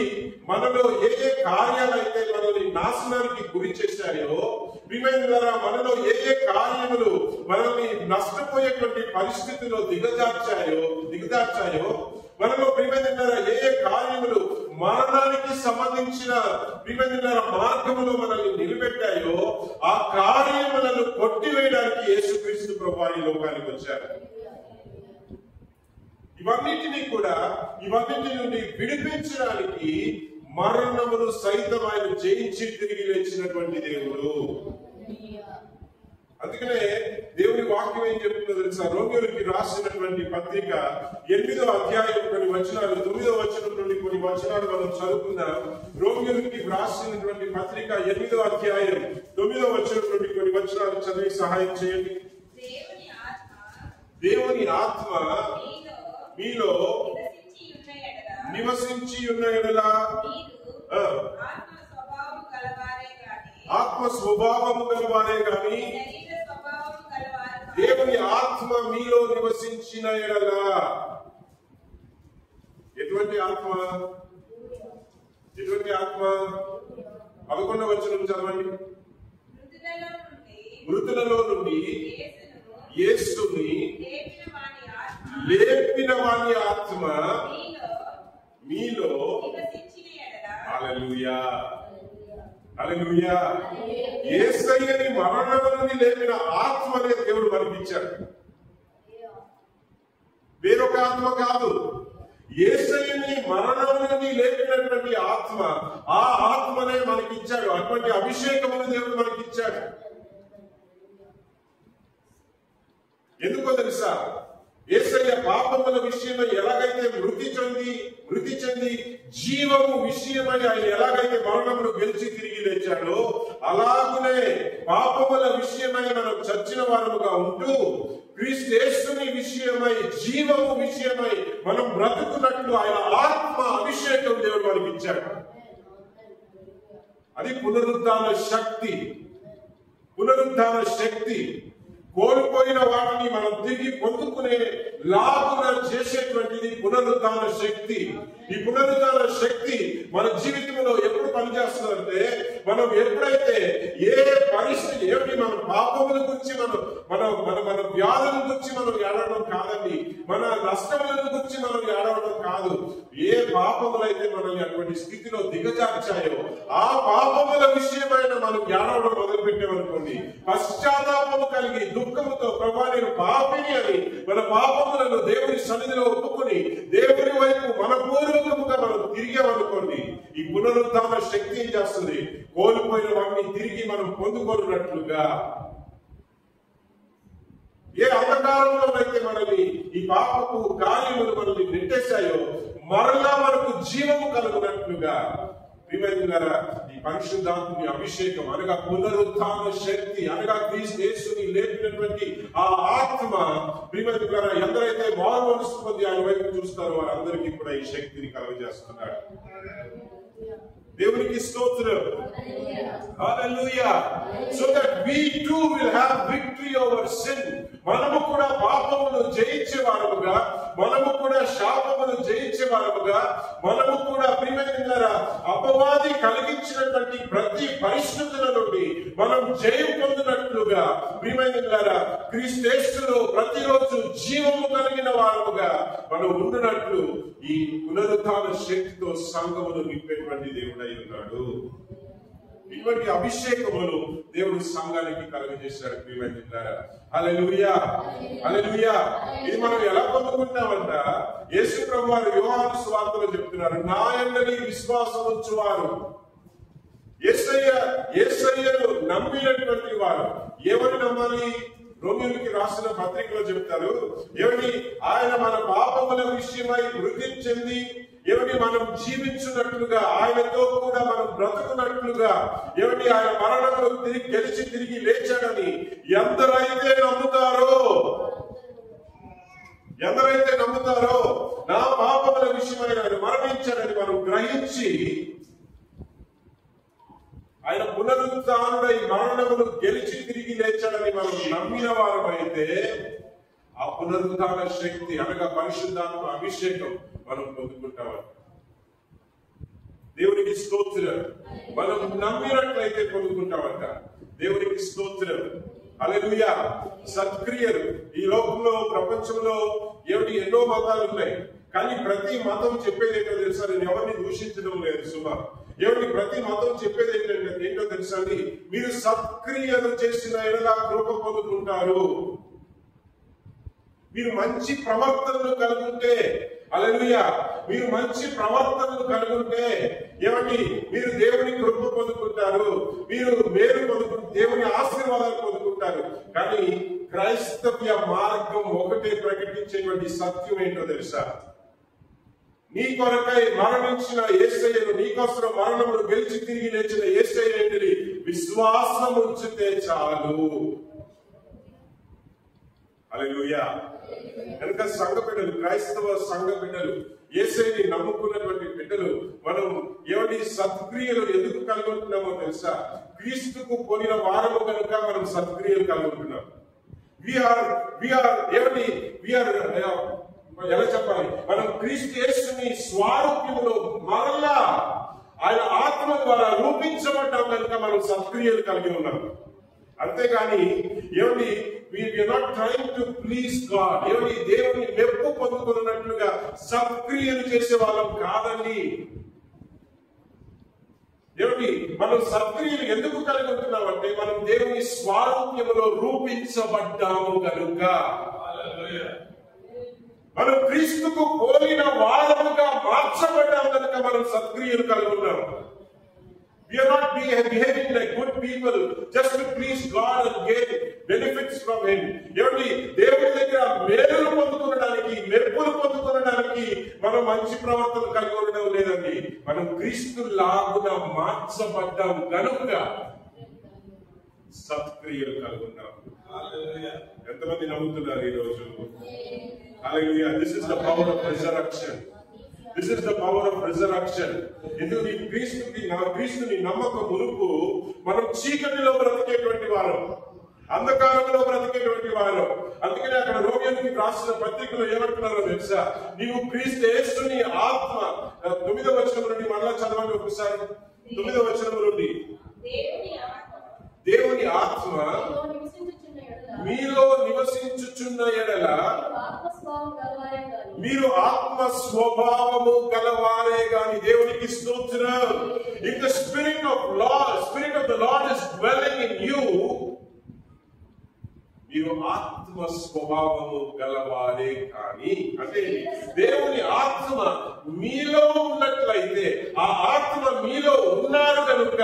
మనలో ఏ ఏ కార్యాలైతే మనల్ని నాశనానికి గురి చేశాయో, ప్రియమైన ద్వారా మనలో ఏ ఏ కార్యములు మనల్ని నష్టపోయేటువంటి పరిస్థితిలో దిగజార్చాయో మనలో ప్రియమైన ద్వారా ఏ ఏ కార్యములు మరణానికి సంబంధించిన ప్రియమైన మార్గములో మనల్ని నిలబెట్టాయో ఆ కార్యములను కొట్టివేయడానికి యేసుక్రీస్తు ప్రభువు ఈ లోకానికి వచ్చారు. ఇవన్నింటి నుండి విడిపించడానికి మరణమును సైతం ఆయన జయించి తిరిగి లేచినటువంటి దేవుడు. అందుకనే దేవుని వాక్యం ఏం చెప్తుందో తెలుసా? రోమియోలకి రాసినటువంటి పత్రిక 8వ అధ్యాయం కొన్ని వచనాలు, 9వ వచనం నుండి కొన్ని వచనాలు మనం చదువుకుందాం. రోమియోలకి రాసినటువంటి పత్రిక 8వ అధ్యాయం 9వ వచనం నుండి కొన్ని వచనాలు చదివి సహాయం చేయండి. దేవుని ఆత్మ మీలో నివసించి ఉన్న ఎడల ఆత్మ స్వభావము గలవారే గాని దేవుని ఆత్మ మీలో నివసించిన ఎడల. ఎటువంటి ఆత్మ? 11వ వచనం చదవండి. మృతులలో నుండి యేసుని లేపిన వాని ఆత్మ మీలో. హల్లెలూయా, హల్లెలూయా. యేసయ్యని మరణం నుండి లేపిన ఆత్మ అనే దేవుడు మనకిచ్చాడు. వేరొక ఆత్మ కాదు. యేసయ్యని మరణం నుండి లేపినటువంటి ఆత్మ, ఆ ఆత్మనే మనకిచ్చాడు. అటువంటి అభిషేకమును దేవుడు మనకిచ్చాడు. ఎందుకో తెలుసా? యేసయ్య పాపముల విషయమై ఎలాగైతే మృతి చెంది జీవము విషయమై ఆయన ఎలాగైతే మరణమును గెలిచి తిరిగి లేచాడో, అలాగునే పాపముల విషయమై మనం చచ్చిన వారముగా ఉంటూ క్రీస్తు యేసుని విషయమై జీవము విషయమై మనం బ్రతుకున్నట్లు ఆయన ఆత్మ అభిషేకం దేవుడు మనకి ఇచ్చాడు. అది పునరుద్ధాన శక్తి. కోల్పోయిన వాటిని మనం తిరిగి పొందుకునే లాభన చేసేటువంటిది పునరుద్ధాన శక్తి. ఈ పునరుద్ధాన శక్తి మన జీవితంలో ఎప్పుడు పనిచేస్తుందంటే, మనం ఎప్పుడైతే ఏ పరిస్థితి ఏమిటి, మన పాపముల గురించి మన వ్యాధుల గురించి మనం ఏడవడం కాదండి, మన నష్టముల గురించి మనం ఏడవడం కాదు. ఏ పాపములైతే మనల్ని అటువంటి స్థితిలో దిగజార్చాయో ఆ పాపముల విషయమైన మనం ఏడవడం మొదలు పెట్టామనుకోండి, పశ్చాత్తాపము కలిగి దుఃఖముతో ప్రభువా నేను పాపిని అని మన పాపములను దేవుని సన్నిధిలో ఒప్పుకొని దేవుని వైపు మనపూర్వకముగా మనం తిరిగామనుకోండి, ఈ పునరుద్ధాన శక్తి ఏం చేస్తుంది? కోల్పోయిన వాటిని తిరిగి మనం పొందుకోనున్నట్లుగా. ఏ అంధకారంలోనైతే మనల్ని ఈ పాపపు కార్యములు మనల్ని నెట్టేశాయో మరలా మనకు జీవము కలుగునట్లుగా ప్రియమైనవారా, ఈ పరిశుద్ధాత్మని అభిషేకం అనగా పునరుత్థాన శక్తి అనగా క్రీస్తు యేసుని లేపినటువంటి ఆ ఆత్మ ప్రియమైనవారా, ఎందరైతే మారు మనసు పొంది ఆయన వైపు చూస్తారో వారందరికీ కూడా ఈ శక్తిని కలుగజేస్తున్నాడు. దేవునికి స్తోత్రం. హల్లెలూయా. So that we too will have victory over sin. మనము కూడా పాపమును జయించేవారముగా, మనము కూడా శాపమును జయించేవారముగా, మనము కూడా ప్రియమైనవారా అపవాది కలిగించినటువంటి ప్రతి పరిస్థితుల నుండి మనం జయం పొందినట్లుగా ప్రియమైనవారా క్రీస్తు యేసులో ప్రతిరోజు జీవము కలిగిన వారముగా మనం ఉండునట్లు ఈ పునరుత్థాన శక్తితో సంఘమును నింపేటువంటి దేవుడై ఉన్నాడు. ఇటువంటి అభిషేకములు దేవుడు సంఘానికి కలుగజేశాడు. ప్రియమైనవారా, హల్లెలూయా, హల్లెలూయా. ఇది మనం ఎలా పొందుకుంటామంట? యేసు ప్రభువు వారు యోహాను సువార్తలో చెప్తున్నారు, నా యందు విశ్వాసం ఉంచువారు, యేసయ్యను నమ్మినటువంటి వారు. ఎవరు నమ్మాలి? రోమియోలకి రాసిన పత్రికలో చెప్తారు, ఏమిటి? ఆయన మన పాపముల విషయమై మృతి చెంది ఏమిటి మనం జీవించున్నట్లుగా, ఆయనతో కూడా మనం బ్రతుకున్నట్లుగా, ఏమిటి ఆయన మరణమును గెలిచి తిరిగి లేచాడని ఎందరైతే నమ్ముతారో నా పాపముల విషయమై ఆయన మరణించాడని మనం గ్రహించి ఆయన పునరుత్థానుడై మరణమును గెలిచి తిరిగి లేచాడని మనం నమ్మిన వారమైతే ఆ పునరుత్థాన శక్తి అనగా పరిశుద్ధాత్మ అభిషేకం మనం పొందుకుంటామని. దేవునికి స్తోత్రం. మనం నమ్మినట్లయితే పొందుకుంటామంట. దేవునికి స్తోత్రం. హల్లెలూయా. సత్క్రియలు ఈ లోకంలో ప్రపంచంలో ఎన్నో మతాలు ఉన్నాయి. కానీ ప్రతి మతం చెప్పేది ఏంటో తెలుసా? నేను ఎవరిని దూషించడం లేదు సుమా. ప్రతి మతం చెప్పేది ఏంటో తెలుసా అండి? మీరు సత్క్రియలు చేసిన ఎడల కృప పొందుకుంటారు. మీరు మంచి ప్రవర్తనలు కలుగుంటే, హల్లెలూయా, మీరు మంచి ప్రవర్తనలు కలుగుంటే మీరు దేవుని కృప పొందుకుంటారు. మీరు మేలు దేవుని ఆశీర్వాదాలు పొందుకుంటారు. కానీ క్రైస్తవ్య మార్గం ఒకటే ప్రకటించేటువంటి సత్యం ఏంటో తెలుసా? నీ కొరకై మరణించిన యేసయ్యను, నీకోసం మరణమును గెలిచి తిరిగి లేచిన యేసయ్యని విశ్వాసం ఉంచితే చాలు. హల్లెలూయా. కనుక సంఘ బిడ్డలు, క్రైస్తవ సంఘ బిడ్డలు, యేసయ్యని నమ్ముకున్నటువంటి బిడ్డలు మనం సత్క్రియలు ఎందుకు కలుగుతున్నామో తెలుసా? క్రీస్తుకు పోలిన వారము కనుక మనం సత్క్రియలు కలుగుతున్నాం. ఎలా చెప్పాలి? మనం క్రీస్తు యేసుని స్వారూప్యములో మరలా ఆయన ఆత్మ ద్వారా రూపించబడ్డాం కనుక మనం సత్క్రియలు కలిగి ఉన్నాం. అంతేగాని we are not trying to please God. దేవుని మెప్పు పొందుకున్నట్లుగా సత్క్రియలు చేసే వాళ్ళం కాదండి. మనం సత్క్రియలు ఎందుకు కలిగి ఉంటున్నామంటే మనం దేవుని స్వారూప్యములో రూపించబడ్డాము కనుక. మనం క్రీస్తుకు పోలిన వారముగా మార్చబడ్డాం కనుక మనం సత్క్రియలు కలిగి ఉన్నాము. We are not behaving like good people just to please God and get benefits from Him. దేవుని దగ్గర మేలులు పొందుకోవడానికి, మెప్పులు పొందుకోవడానికి మనం మంచి ప్రవర్తన కలిగి ఉండడం లేదండి. మనం క్రీస్తు లాగున మార్చబడ్డాం కనుక సత్క్రియలు కలిగి ఉన్నాం. ఎంతమంది నమ్ముతున్నారు ఈ రోజు? Hallelujah. This is the power of resurrection. This is the power of resurrection. ఎందుకు నీ క్రీస్తుని నమ్మక మునుపు మనం చీకటిలో బ్రతికేటువంటి వారం, అంధకారంలో బ్రతికేటువంటి వారం. అందుకనే అక్కడ రోమియోకి రాసిన పత్రికలో ఏమంటున్నారో తెలుసా? నీవు క్రీస్తు యేసుని ఆత్మ, 9వ వచనం నుండి మరలా చదవండి ఒకసారి. 9వ వచనం నుండి, దేవుని ఆత్మ మీలో నివసించుచున్న ఎడల మీరు ఆత్మ స్వభావము గలవారే గాని. దేవునికి స్తోత్రం. If the spirit of the Lord is dwelling in you, మీరు ఆత్మ స్వభావము గలవారే కానీ. అంటే దేవుని ఆత్మ మీలో ఉన్నట్లయితే, ఆ ఆత్మ మీలో ఉన్నారు కనుక.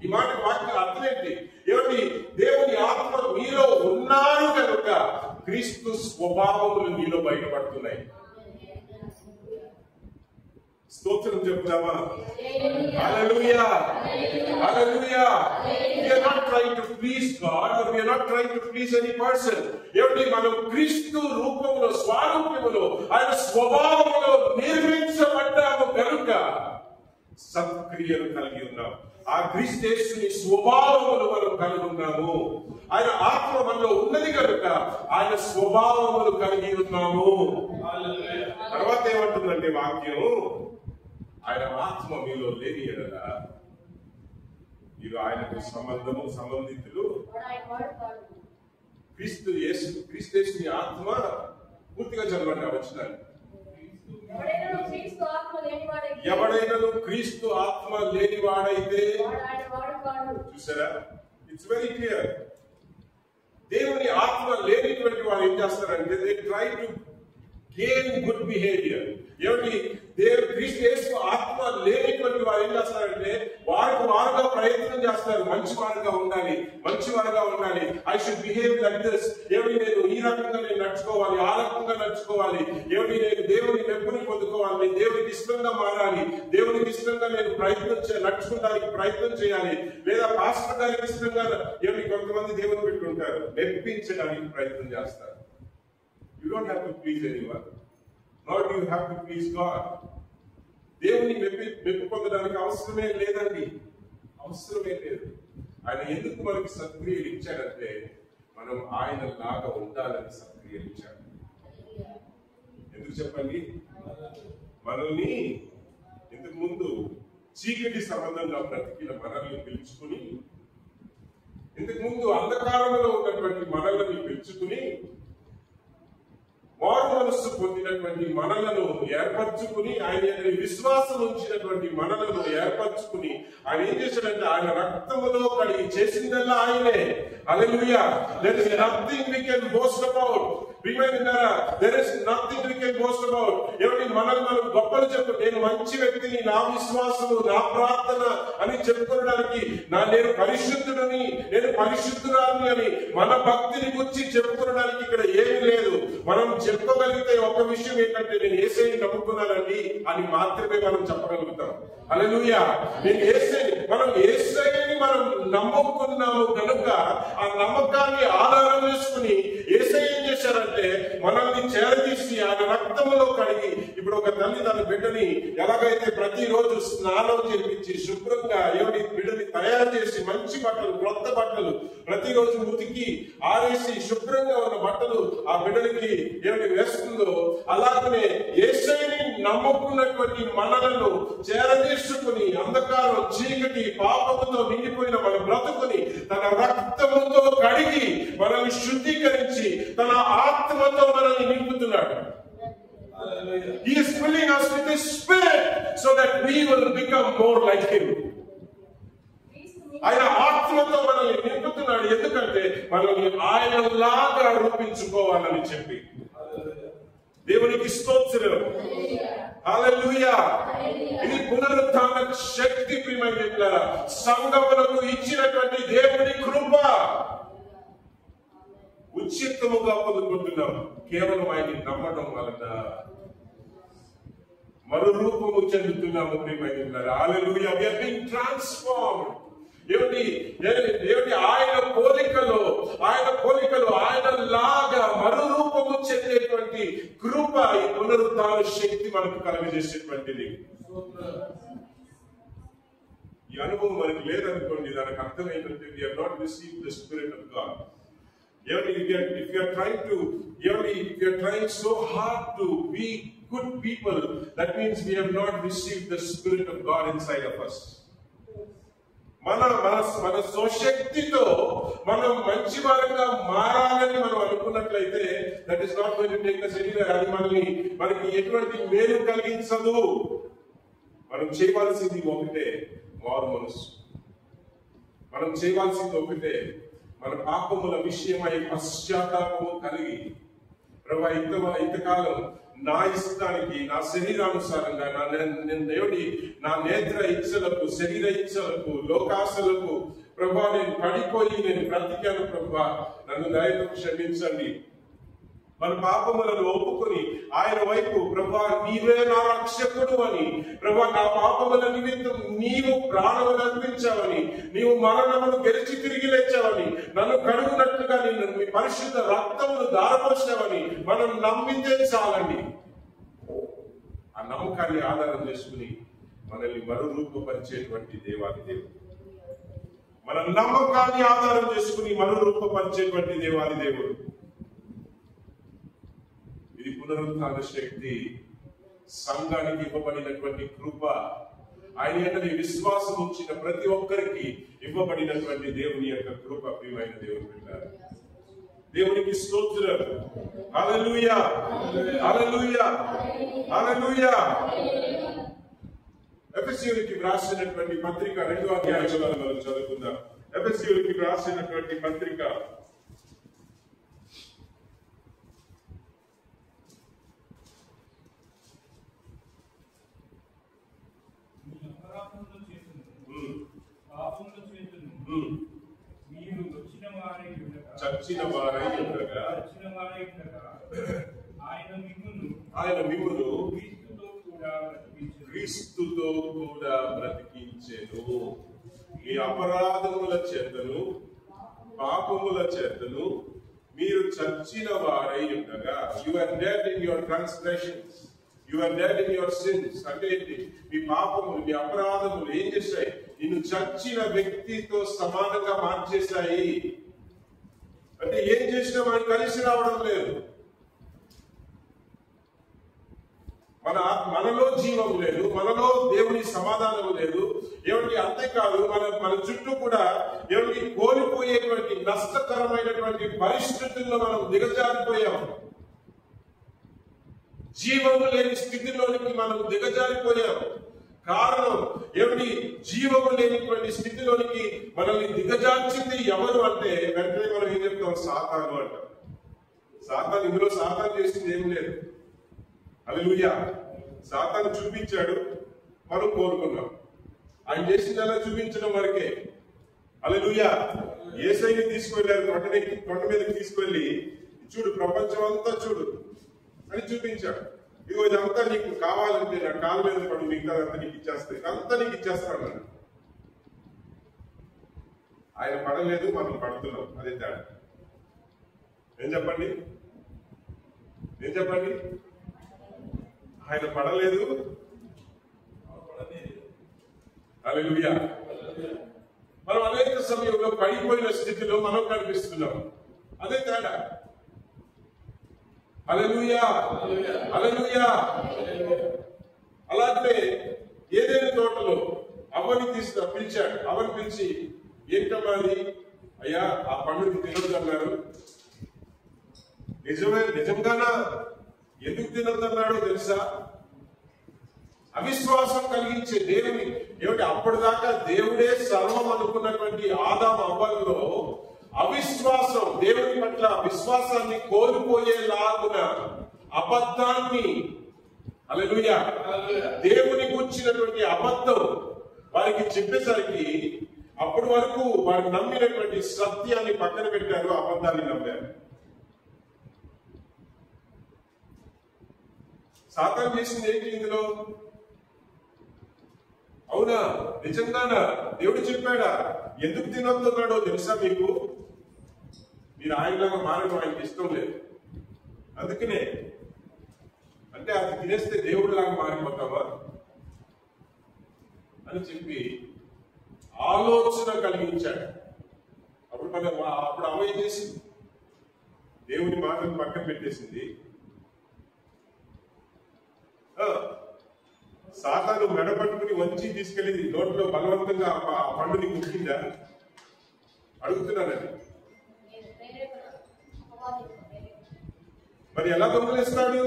ఈ వాక్య అర్థం ఏంటి? దేవుని ఆత్మ మీలో ఉన్నారు కనుక క్రీస్తు స్వభావములు మీలో బయటపడుతున్నాయి. స్తోత్రం చెప్తామా? హల్లెలూయా, హల్లెలూయా. We are not trying to please God or we are not trying to please any person. మనం క్రీస్తు రూపంలో, స్వారూప్యములో, ఆయన స్వభావములో నిర్మించబడ్డాము కనుక సత్క్రియలు కలిగి ఉన్నాం. ఆ క్రీస్తు యేసుని స్వభావములు మనం కలిగి ఉన్నాము. ఆయన ఆత్మ మనలో ఉన్నది కనుక ఆయన స్వభావములు కలిగి ఉన్నాము. తర్వాత ఏమంటుందంటే వాక్యం, ఆయన ఆత్మ మీలో లేని ఎడల మీరు ఆయనకు సంబంధితులు. క్రీస్తు యేసుని ఆత్మ పూర్తిగా చదవండి ఆ వచనాన్ని. ఎవడైనను క్రీస్తు ఆత్మ లేనివాడైతే, చూసారా? It's very clear. దేవుని ఆత్మ లేనిటువంటి వారు ఏం చేస్తారంటే they try to gain good behaviour. క్రీస్తు యేసు ఆత్మ లేనిటువంటి వారు ఏం చేస్తారంటే వారుగా ప్రయత్నం చేస్తారు. మంచి వారుగా ఉండాలి, మంచి వారుగా ఉండాలి. I should behave like this. నేను ఈ రకంగా నేను నడుచుకోవాలి, ఆ రకంగా నడుచుకోవాలి. నేను దేవుని మెప్పుని పొందుకోవాలి, దేవునికి ఇష్టంగా మారాలి, దేవునికి ఇష్టంగా నేను నడుచుకోవడానికి ప్రయత్నం చేయాలి. లేదా పాస్టర్ గారికి ఇష్టంగా కొంతమంది దేవుని పెట్టుకుంటారు, మెప్పించడానికి ప్రయత్నం చేస్తారు. You don't have to please anyone. Nor do you have to please God. దేవుని మెప్పు పొందడానికి అవసరమే లేదండి, అవసరమే లేదు. ఆయన ఎందుకు మనకి సత్క్రియలు ఇచ్చాడంటే మనం ఆయన లాగా ఉండాలని సత్క్రియలు ఇచ్చాడు. ఎందుకు చెప్పండి? మనల్ని ఇంతకు ముందు చీకటి సంబంధంగా బ్రతికిన మనల్ని పిలుచుకుని, ఇంతకు ముందు అంధకారంలో ఉన్నటువంటి మనల్ని పిలుచుకుని, మారు మనస్సు పొందినటువంటి మనలను ఏర్పరచుకుని, ఆయన విశ్వాసం ఉంచినటువంటి మనలను ఏర్పరచుకుని, ఆయన ఏం చేశాడంటే ఆయన రక్తములో కడిగి చేసిందల్లా ఆయనే. హల్లెలూయా. There is nothing we can boast about. There is nothing we can boast about. ఎవరి మనల్ని మనం గొప్పలు చెప్పు, నేను మంచి వ్యక్తిని, నా విశ్వాసము, నా ప్రార్థన అని చెప్పుకోవడానికి, నేను పరిశుద్ధుడని, నేను పరిశుద్ధురాలని అని మన భక్తిని గురించి చెప్పుకోవడానికి ఇక్కడ ఏమీ లేదు. మనం చెప్పుకోగలిగితే ఒక విషయం ఏంటంటే, నేను యేసయ్యని నమ్ముకున్నానండి అని మాత్రమే మనం చెప్పగలుగుతాం. హల్లెలూయా. మనం యేసయ్యని మనం నమ్ముకున్నాము కనుక ఆ నమ్మకాన్ని ఆధారం చేసుకుని యేసయ్య ఏం చేశారంటే మనల్ని చేరదీసి ఆయన రక్తములో కడిగి, ఇప్పుడు ఒక తల్లి తన బిడ్డని ఎలాగైతే ప్రతిరోజు స్నానం చేయించి శుభ్రంగా ఎవరి బిడ్డని తయారు చేసి మంచి బట్టలు, క్రొత్త బట్టలు ప్రతిరోజు ఉతికి ఆరేసి శుభ్రంగా ఉన్న బట్టలు ఆ బిడ్డలకి ఎవరి వేస్తుందో, అలాగనే యేసయ్యని నమ్ముకున్నటువంటి మనలను చేరదీసుకుని అంధకారం, చీకటి, పాపముతో నిండిపోయిన మన బ్రతుకుని తన రక్తముతో కడిగి మనల్ని శుద్ధీకరించి తన ఆత్మతో మనల్ని నింపుతున్నాడు. He is filling us with His Spirit so that we will become more like Him. ఆయన ఆత్మతో మనల్ని నింపుతున్నాడు, ఎందుకంటే మనల్ని ఆయనలాగా రూపించుకోవాలని చెప్పి. దేవునికి స్తోత్రం. హల్లెలూయా. ఇది పునరుత్థాన శక్తి ప్రియమైన సంఘములకు ఇచ్చినటువంటి దేవుని కృప. ఉచితముగా పొందుకుంటున్నాం కేవలం ఆయన నమ్మడం వలన. మరురూపము చెందుతున్నాము ప్రియమైన. హల్లెలూయా. We are being transformed. ఏమిటి ఆయన పోలికలో ఆయన లాగా మరురూపము చెందేటువంటి కృప ఈ పునరుద్ధాన శక్తి మనకు కలుగజేసేటువంటిది. ఈ అనుభవం మనకి లేదనుకోండి, దానికి అర్థం ఏంటంటే we have not received the Spirit of God. If you are trying so hard to be good people, that means we have not received the Spirit of God inside of us. మన స్వశక్తితో మనం మంచి వారంగా మారాలని మనం అనుకున్నట్లయితే that is not going to take us anywhere. అది మనకి ఎటువంటి మేలు కలిగించదు. మనం చేయవలసింది ఒకటే, మారు మనసు. మనం చేయవలసింది ఒకటే, మన పాపముల విషయమై పశ్చాత్తాపము కలిగి, ప్రభువా ఇంతకాలం నా ఇష్టానికి, నా శరీరానుసారంగా, నా నేత్ర ఇచ్చలకు, శరీర ఇచ్చలకు, లోకాశలకు ప్రభువా నేను పడిపోయి నేను బ్రతికాను. ప్రభువా నన్ను దయతో క్షమించండి. మన పాపములను ఒప్పుకొని ఆయన వైపు, ప్రభువా నీవే నా రక్షకుడు అని, ప్రభువా నా పాపముల నిమిత్తం నీవు ప్రాణములు అర్పించావని, నీవు మరణమును గెలిచి తిరిగి లేచావని, నన్ను కడుగునట్లుగా నీ పరిశుద్ధ రక్తమును దారపోసావని మనం నమ్మితే చాలండి. ఆ నమ్మకాన్ని ఆధారం చేసుకుని మనల్ని మరురూపపరిచేటువంటి దేవాది దేవుడు. మన నమ్మకాన్ని ఆధారం చేసుకుని మరురూపపరిచేటువంటి దేవాది దేవుడు. ఇది పునరుత్థాన శక్తి, సంఘానికి ఇవ్వబడినటువంటి కృప. ఆయన యొక్క విశ్వాసం ఉంచిన ప్రతి ఒక్కరికి ఇవ్వబడినటువంటి దేవుని యొక్క కృప. ప్రియమైన దేవుని బిడ్డలారా, దేవునికి స్తోత్రం. హల్లెలూయా, హల్లెలూయా, హల్లెలూయా. ఎఫెసీయులకి వ్రాసినటువంటి పత్రిక 2వ అధ్యాయంలో మనం చదువుకుందాం. ఎఫెసీయులకి వ్రాసినటువంటి పత్రిక 2వ ఆయన మిమ్మును క్రీస్తుతో కూడా బ్రతికించెను. మీ అపరాధముల చేతను పాపముల చేతను మీరు చచ్చిన వారై ఉండగా, you are dead in your transgressions, you are dead in your sins. అంటే ఏంటి? మీ పాపములు, మీ అపరాధములు ఏం చేశాయి? నిన్ను చచ్చిన వ్యక్తితో సమానంగా మార్చేశాయి. అంటే ఏం చేసినా మనకి కలిసి రావడం లేదు. మనలో జీవం లేదు, మనలో దేవుని సమాధానం లేదు. ఏమిటి అంతేకాదు, మన చుట్టూ కూడా ఏమిటి కోల్పోయేటువంటి నష్టకరమైనటువంటి పరిస్థితుల్లో మనం దిగజారిపోయాం. జీవము లేని స్థితిలోనికి మనం దిగజారిపోయాం. కారణం ఏమిటి? జీవము లేనిటువంటి స్థితిలోనికి మనల్ని దిగజార్చింది ఎవరు అంటే వెంటనే మనం ఏం చెప్తాం? సాతాను అంటాం. సాతాను, ఇందులో సాతాను చేసింది ఏం లేదు. హల్లెలూయా. సాతాను చూపించాడు, మనం కోరుకున్నాం. ఆయన చేసింది ఎలా చూపించడం వరకే. హల్లెలూయా. యేసయ్యని తీసుకువెళ్ళారు, కొండ మీదకి తీసుకువెళ్ళి చూడు ప్రపంచం అంతా చూడు అని చూపించాడు. ఇదిగో ఇదంతా నీకు కావాలంటే నా కాళ్ళ మీద పడు, మిగతాదంతా నీకు ఇచ్చేస్తాయి, అంతా నీకు ఇచ్చేస్తాను అన్నాడు. ఆయన పడలేదు, మనం పడుతున్నాం. అదే తేడా. ఏం చెప్పండి? ఆయన పడలేదు, హల్లెలూయా. మనం అనేక సమయంలో పడిపోయిన స్థితిలో మనం కనిపిస్తున్నాం. అదే తేడా. హల్లెలూయా, హల్లెలూయా. అలాగే ఏదైనా తోటలో అవ్వని పిలిచాడు. అవ్వని పిలిచి, ఏంటమ్మా అది? అయ్యా ఆ పండుగ తినొద్దు అన్నారు. నిజంగానా? ఎందుకు తినొద్దన్నాడో తెలుసా? అవిశ్వాసం కలిగించే దేవుని ఏమిటి? అప్పటిదాకా దేవుడే సర్వం అనుకున్నటువంటి ఆదాము అవ్వల్లో అవిశ్వాసం, దేవుని పట్ల విశ్వాసాన్ని కోల్పోయేలాగున అబద్ధాన్ని, హల్లెలూయా, దేవుని గురించినటువంటి అబద్ధం వారికి చెప్పేసరికి అప్పటి వరకు వారు నమ్మినటువంటి సత్యాన్ని పక్కన పెట్టారు, అబద్ధాన్ని నమ్మారు. సాతాను చేసింది ఏంటి ఇందులో? అవునా? నిజంగానా? దేవుడు చెప్పాడా? ఎందుకు తినొద్దన్నాడో తెలుసా మీకు? మీరు ఆయనలాగా మారడం ఆయనకి ఇష్టం లేదు. అందుకనే అంటే అది తినేస్తే దేవుడు లాగా మారిపోతావా అని చెప్పి ఆలోచన కలిగించాడు. అప్పుడు అమ్మ ఏం చేసింది? దేవుని మాటను పక్కన పెట్టేసింది. సాతాను మెడపట్టుకుని వంచి తీసుకెళ్ళి నోట్లో బలవంతంగా ఆ పండుని కుక్కిందా? అడుగుతున్నానండి. మరి ఎలా దొంగలిస్తాడు?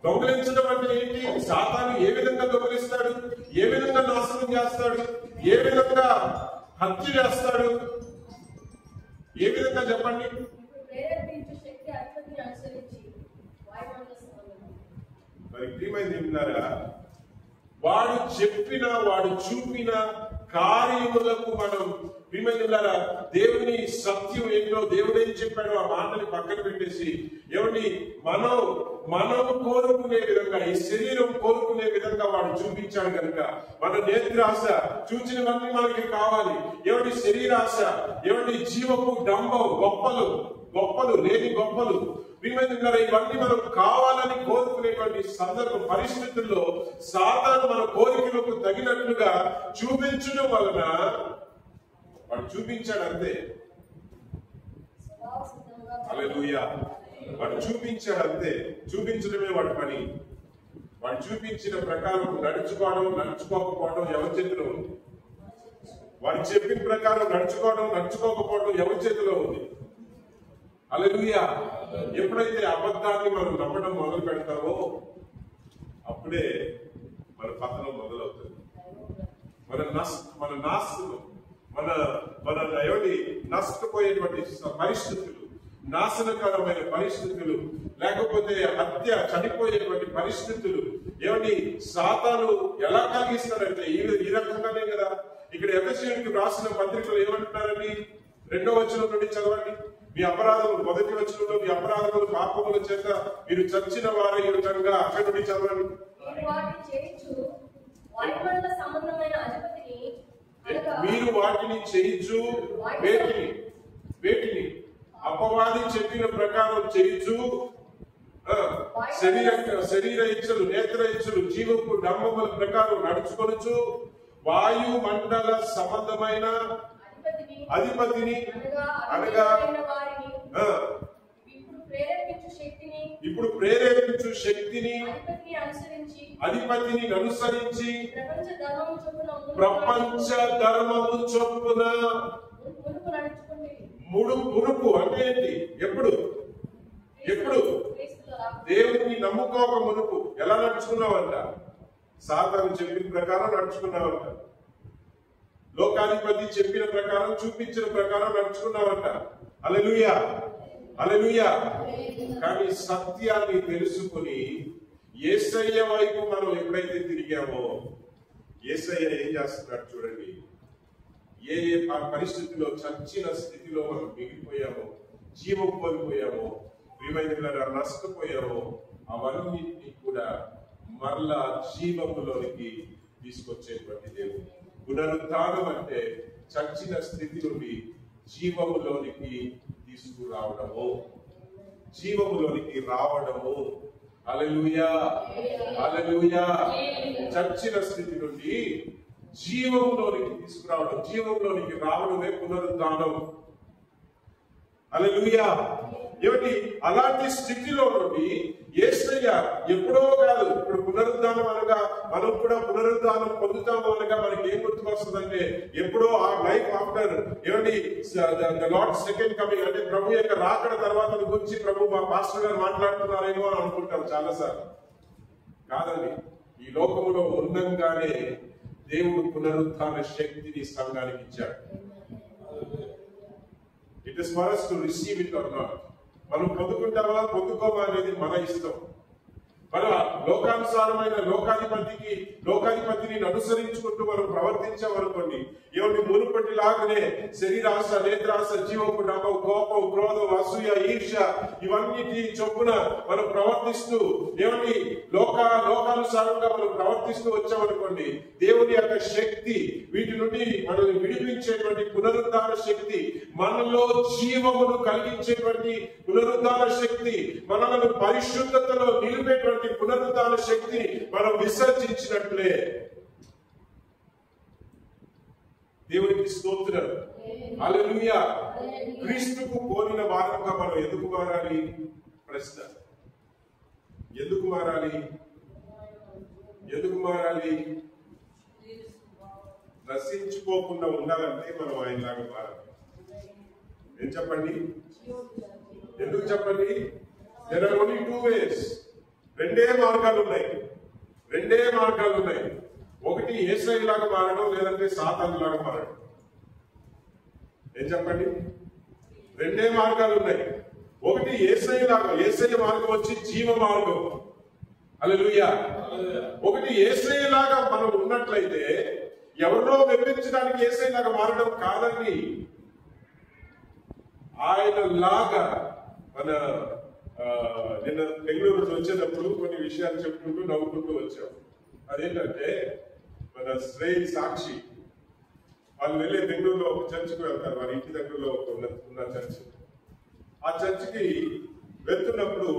దొంగలించడం అంటే ఏంటి? సాతాను ఏ విధంగా దొంగలిస్తాడు? ఏ విధంగా నాశనం చేస్తాడు? ఏ విధంగా హత్య చేస్తాడు? ఏ విధంగా చెప్పండి? మరి ప్రియమైనది ఏమిన్నారా? వాడు చెప్పిన, వాడు చూపిన కార్యములకు మనం ప్రియమైనదిలారా దేవుని సత్యం ఏంటో, దేవుడు ఏం చెప్పాడో ఆ మాటని పక్కన పెట్టేసి ఏమండి మనం కోరుకునే విధంగా, ఈ శరీరం కోరుకునే విధంగా వాడు చూపించాడు కనుక మన నేత్రాశ చూచినవన్నీ మనకి కావాలి. ఏమండి శరీరాశ, ఏమండి జీవపు డంబం, గొప్పలు లేని గొప్పలు, ఇవన్నీ మనం కావాలని కోరుకునేటువంటి సందర్భ పరిస్థితుల్లో సాతాను మన కోరికలకు తగినట్లుగా చూపించడం వలన వాడు చూపించాడు అంతే. హల్లెలూయా. వాడు చూపించాడు అంతే. చూపించడమే వాడి పని. వాడు చూపించిన ప్రకారం నడుచుకోకపోవడం ఎవరి చేతిలో ఉంది? వాడు చెప్పిన ప్రకారం నడుచుకోకపోవడం ఎవరి చేతిలో ఉంది? హల్లెలూయా. ఎప్పుడైతే అబద్ధాన్ని మనం నమ్మడం మొదలు పెడతామో అప్పుడే మన పతనం మొదలవుతుంది. మన నాశనం, మన ఏమిటి నష్టపోయేటువంటి పరిస్థితులు, నాశనకరమైన పరిస్థితులు, లేకపోతే హత్య, చనిపోయేటువంటి పరిస్థితులు ఏమిటి సాతాను ఎలా కలిగిస్తాడంటే ఈ రకంగానే కదా. ఇక్కడ ఎఫెసీయులకు రాసిన పత్రికలు ఏమంటున్నారండి? 2వ వచనం నుండి చదవండి. మీ అపరాధములు, 1వ వచనంలో మీ అపరాధములు పాపముల చేత మీరు చచ్చిన వారై ఉండగా, అక్కడి నుండి చదవండి. మీరు వాటిని చేయించు, వేటిని అపవాది చెప్పిన ప్రకారం చేయించు, శరీర ఇచ్చలు, నేత్ర ఇచ్చలు, జీవపు డంబముల ప్రకారం నడుచుకొనుచు, వాయుమండల సంబంధమైన అధిపతిని అనగా ఇప్పుడు ప్రేరేపించు క్రీస్తు శక్తిని అధిపతిని అనుసరించి ప్రపంచ ధర్మము చొప్పున మునుపు అంటే ఏంటి? ఎప్పుడు దేవుడిని నమ్ముకోక మునుపు ఎలా నడుచుకున్నావంట? సాతాను చెప్పిన ప్రకారం నడుచుకున్నావంట. లోకాధిపతి చెప్పిన ప్రకారం, చూపించిన ప్రకారం నడుచుకున్నావంట. హల్లెలూయా, హల్లెలూయా. కానీ సత్యాన్ని తెలుసుకుని యేసయ్య వైపు మనం ఎప్పుడైతే తిరిగామో, యేసయ్య ఏం చేస్తున్నాడు చూడండి. ఏ పరిస్థితిలో, చచ్చిన స్థితిలో మనం మిగిలిపోయామో, జీవం కోల్పోయామో, ప్రియమైన నష్టపోయామో, అవన్నిటినీ కూడా మరలా జీవములోనికి తీసుకొచ్చేటువంటి దేవుడు. పునరుద్ధానం అంటే చచ్చిన స్థితి నుండి జీవములోనికి తీసుకురావడము, జీవములోనికి రావడము. హల్లెలూయా, హల్లెలూయా. చచ్చిన స్థితి నుండి జీవములోనికి తీసుకురావడం, జీవంలోనికి రావడమే పునరుద్ధానం. హల్లెలూయా. ఏమిటి? అలాంటి స్థితిలో నుండి యేసయ్య ఎప్పుడో కాదు, ఇప్పుడు పునరుద్ధానం అనగా మనం కూడా పునరుద్ధానం పొందుతాము అనగా మనకి ఏం గుర్తుకొస్తుందంటే, ఎప్పుడో ఆ లైఫ్ ఆఫ్టర్ ఏమండి ద లార్డ్ సెకండ్ కమింగ్ అంటే ప్రభు యొక్క రాకడ తర్వాత గురించి ప్రభు మా పాస్టర్ గారు మాట్లాడుతున్నారేమో అని అనుకుంటాం చాలాసార్లు. కాదండి, ఈ లోకములో ఉండంగానే దేవుడు పునరుద్ధాన శక్తిని సంఘానికి ఇచ్చాడు. It is for us to receive it or not. మనం పొందుకుంటామా పొందుకోమా అనేది మన ఇష్టం. మన లోకానుసారమైన లోకాధిపతిని అనుసరించుకుంటూ మనం ప్రవర్తించామనుకోండి, ఏమిటి మునుపటిలాగానే శరీరాశ, నేత్రాశ, జీవపు నమ్మం, కోపం, క్రోధం, అసూయ, ఈర్ష ఇవన్నిటి చొప్పున మనం ప్రవర్తిస్తూ ఏమిటి లోకానుసారంగా మనం ప్రవర్తిస్తూ వచ్చామనుకోండి, దేవుని యొక్క శక్తి, వీటి నుండి మనల్ని విడిపించేటువంటి పునరుద్ధాన శక్తి, మనలో జీవమును కలిగించేటువంటి పునరుద్ధాన శక్తి, మనలను పరిశుద్ధతలో నిలిపేటువంటి పునరుద్ధాన శక్తిని మనం విసర్జించినట్లే. దేవునికి స్తోత్రం, హల్లెలూయా. క్రీస్తుకు పోలిన వారంగా మనం ఎందుకు మారాలి? ప్రశ్న. ఎందుకు మారాలి? నశించుకోకుండా ఉండాలంటే మనం ఆయనలాగా మారాలి. ఏం చెప్పండి? ఎందుకు చెప్పండి? There are only two ways. రెండే మార్గాలు ఉన్నాయి. ఒకటి యేసయ్య లాగా మారడం, లేదంటే సాతాను లాగా మారడం. ఏం చెప్పండి? రెండే మార్గాలు ఉన్నాయి. ఒకటి యేసయ్య మార్గం వచ్చి జీవ మార్గం. హల్లెలూయా. ఒకటి యేసయ్య లాగా మనం ఉన్నట్లయితే ఎవరినో మెప్పించడానికి యేసయ్య లాగా మారడం కాదండి. ఆయన లాగా మన నిన్న బెంగళూరు వచ్చేటప్పుడు కొన్ని విషయాలు చెప్పుకుంటూ నవ్వుకుంటూ వచ్చాం. అదేంటంటే మన శ్రేయ్ సాక్షి వాళ్ళు వెళ్ళే బెంగళూరులో ఒక చర్చికి వెళ్తారు. వారి ఇంటి దగ్గరలో ఉన్న చర్చ్. ఆ చర్చికి వెళ్తున్నప్పుడు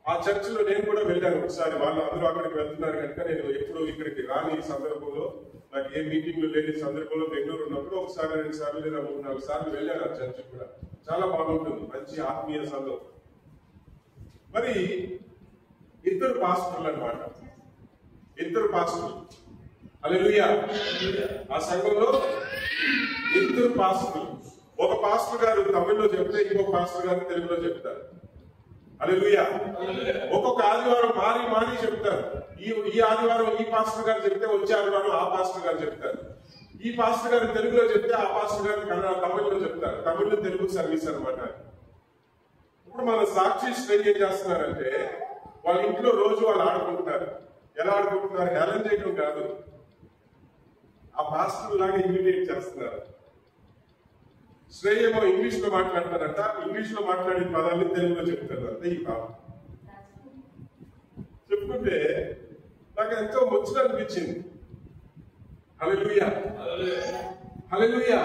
ఆ చర్చిలో నేను కూడా వెళ్ళాను ఒకసారి. వాళ్ళు అందరూ అక్కడికి వెళ్తున్నారు కనుక నేను ఎప్పుడు ఇక్కడికి రాని సందర్భంలో, నాకు ఏ మీటింగ్లు లేని సందర్భంలో బెంగళూరు ఉన్నప్పుడు ఒకసారి 2 సార్లు లేదా 3-4 సార్లు వెళ్ళాను ఆ చర్చ్ కూడా. చాలా బాగుంటుంది, మంచి ఆత్మీయ సంఘం. మరి ఇద్దరు పాస్టర్లు అన్నమాట, ఇద్దరు పాస్టర్లు. హల్లెలూయా. ఆ సంఘంలో ఇద్దరు పాస్టర్లు. ఒక పాస్టర్ గారు తమిళ్లో చెప్తే ఇంకొక పాస్టర్ గారు తెలుగులో చెప్తారు. హల్లెలూయా. ఒక్కొక్క ఆదివారం మారి చెప్తారు. ఈ ఆదివారం ఈ పాస్టర్ గారు చెప్తే వచ్చే ఆదివారం ఆ పాస్టర్ గారు చెప్తారు. ఈ పాస్టర్ గారు తెలుగులో చెప్తే ఆ పాస్టర్ గారు తమిళ్లో చెప్తారు. తమిళ్లో తెలుగు సర్వీస్ అనమాట. ఇప్పుడు మన సాక్షి శ్రేణి ఏం చేస్తున్నారంటే, వాళ్ళ ఇంట్లో రోజు వాళ్ళు ఆడుకుంటున్నారు. ఎలా ఆడుకుంటున్నారు? హేళన చేయడం కాదు, ఆ పాస్టర్ లాగా ఇమిటేట్ చేస్తున్నారు. శ్రేయేమో ఇంగ్లీష్ లో మాట్లాడతారంట, ఇంగ్లీష్ లో మాట్లాడే పదాన్ని తెలుగులో చెప్తారు. అంతే ఈ భావం. చెప్పుకుంటే నాకు ఎంతో ముచ్చట అనిపించింది. హల్లెలూయా, హల్లెలూయా.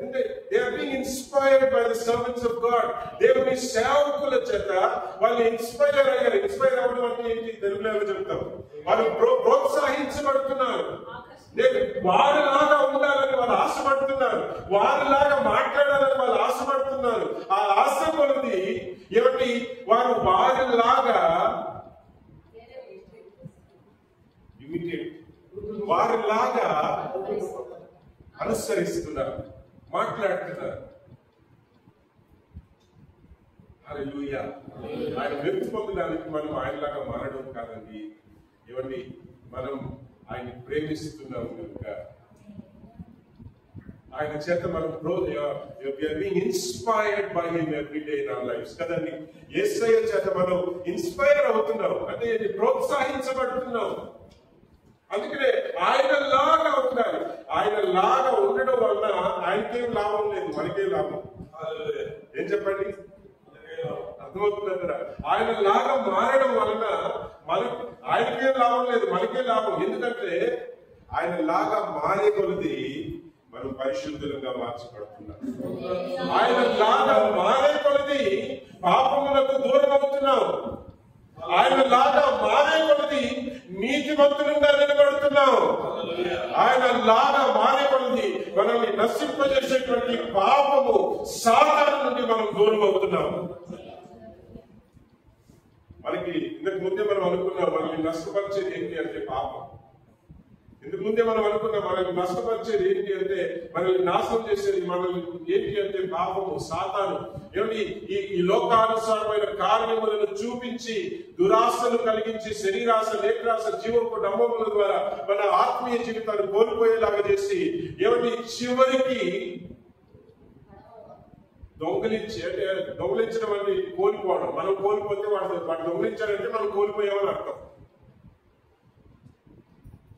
అంటే they are being inspired by the servants of God. దేవుని సేవకుల చేత వాళ్ళు ఇన్స్పైర్ అయ్యారు. ఇన్స్పైర్ అవ్వడం అంటే ఏంటి? తెలుగులో చెప్తాం. వాళ్ళు ప్రోత్సహించబడుతున్నారు. వారిలాగా ఉండాలని వాళ్ళు ఆశపడుతున్నారు. వారిలాగా మాట్లాడాలని వాళ్ళు ఆశపడుతున్నారు. ఆ ఆశ కొలది ఏమిటి? వారిలాగా హల్లెలూయా. ఆయన మెప్పు పొందడానికి మనం ఆయనలాగా మారడం కాదండి. ఏమండి, మనం ఆయన ప్రేమిస్తున్నాం కనుక ఆయన చేత మనం inspired by him every day in our lives కదండి. యేసయ్య చేత మనం ఇన్స్పైర్ అవుతున్నాం, అంటే ప్రోత్సహించబడుతున్నాం. అందుకనే ఆయన లాగా ఉండాలి. ఆయన లాగా ఉండడం వల్ల ఆయనకేం లాభం లేదు, మనకే లాభం. ఏం చెప్పండి, అర్థమవుతుంది కదా? ఆయన లాగా మారడం వలన ఆయనకేం లాభం లేదు, మనకే లాభం. ఎందుకంటే ఆయన లాగా మారే కొలది మనం పరిశుద్ధులుగా మార్చబడుతున్నాం. ఆయన లాగా మారే కొలది పాపములకు దూరం అవుతున్నాం. ఆయన లాగా మారే కొలది నీతిమంతులుగా నిలబడుతున్నాం. ఆయన లాగా మారే కొలది మనల్ని నశింపజేసేటువంటి పాపము సాతాను నుండి మనం దూరం అవుతున్నాం. మనకి ఇంతకు ముందే మనం అనుకున్నాం, మనల్ని నష్టపరిచేది ఏంటి అంటే పాపం. ఇంతకు ముందే మనం అనుకున్నాం, మనల్ని నష్టపరిచేది ఏంటి అంటే, మనల్ని నాశనం చేసేది మనల్ని ఏంటి అంటే పాపము, సాతాను. ఏమిటి, ఈ లోకానుసారమైన కార్యములను చూపించి దురాశలు కలిగించి శరీరాశ, నేత్రాశ, జీవపు డంబముల ద్వారా మన ఆత్మీయ జీవితాన్ని కోల్పోయేలాగా చేసి ఏమిటి చివరికి దొంగిలించడం అనేది కోల్పోవడం. మనం కోల్పోతే వాడు దొంగిలించాడంటే మనం కోల్పోయామని అర్థం.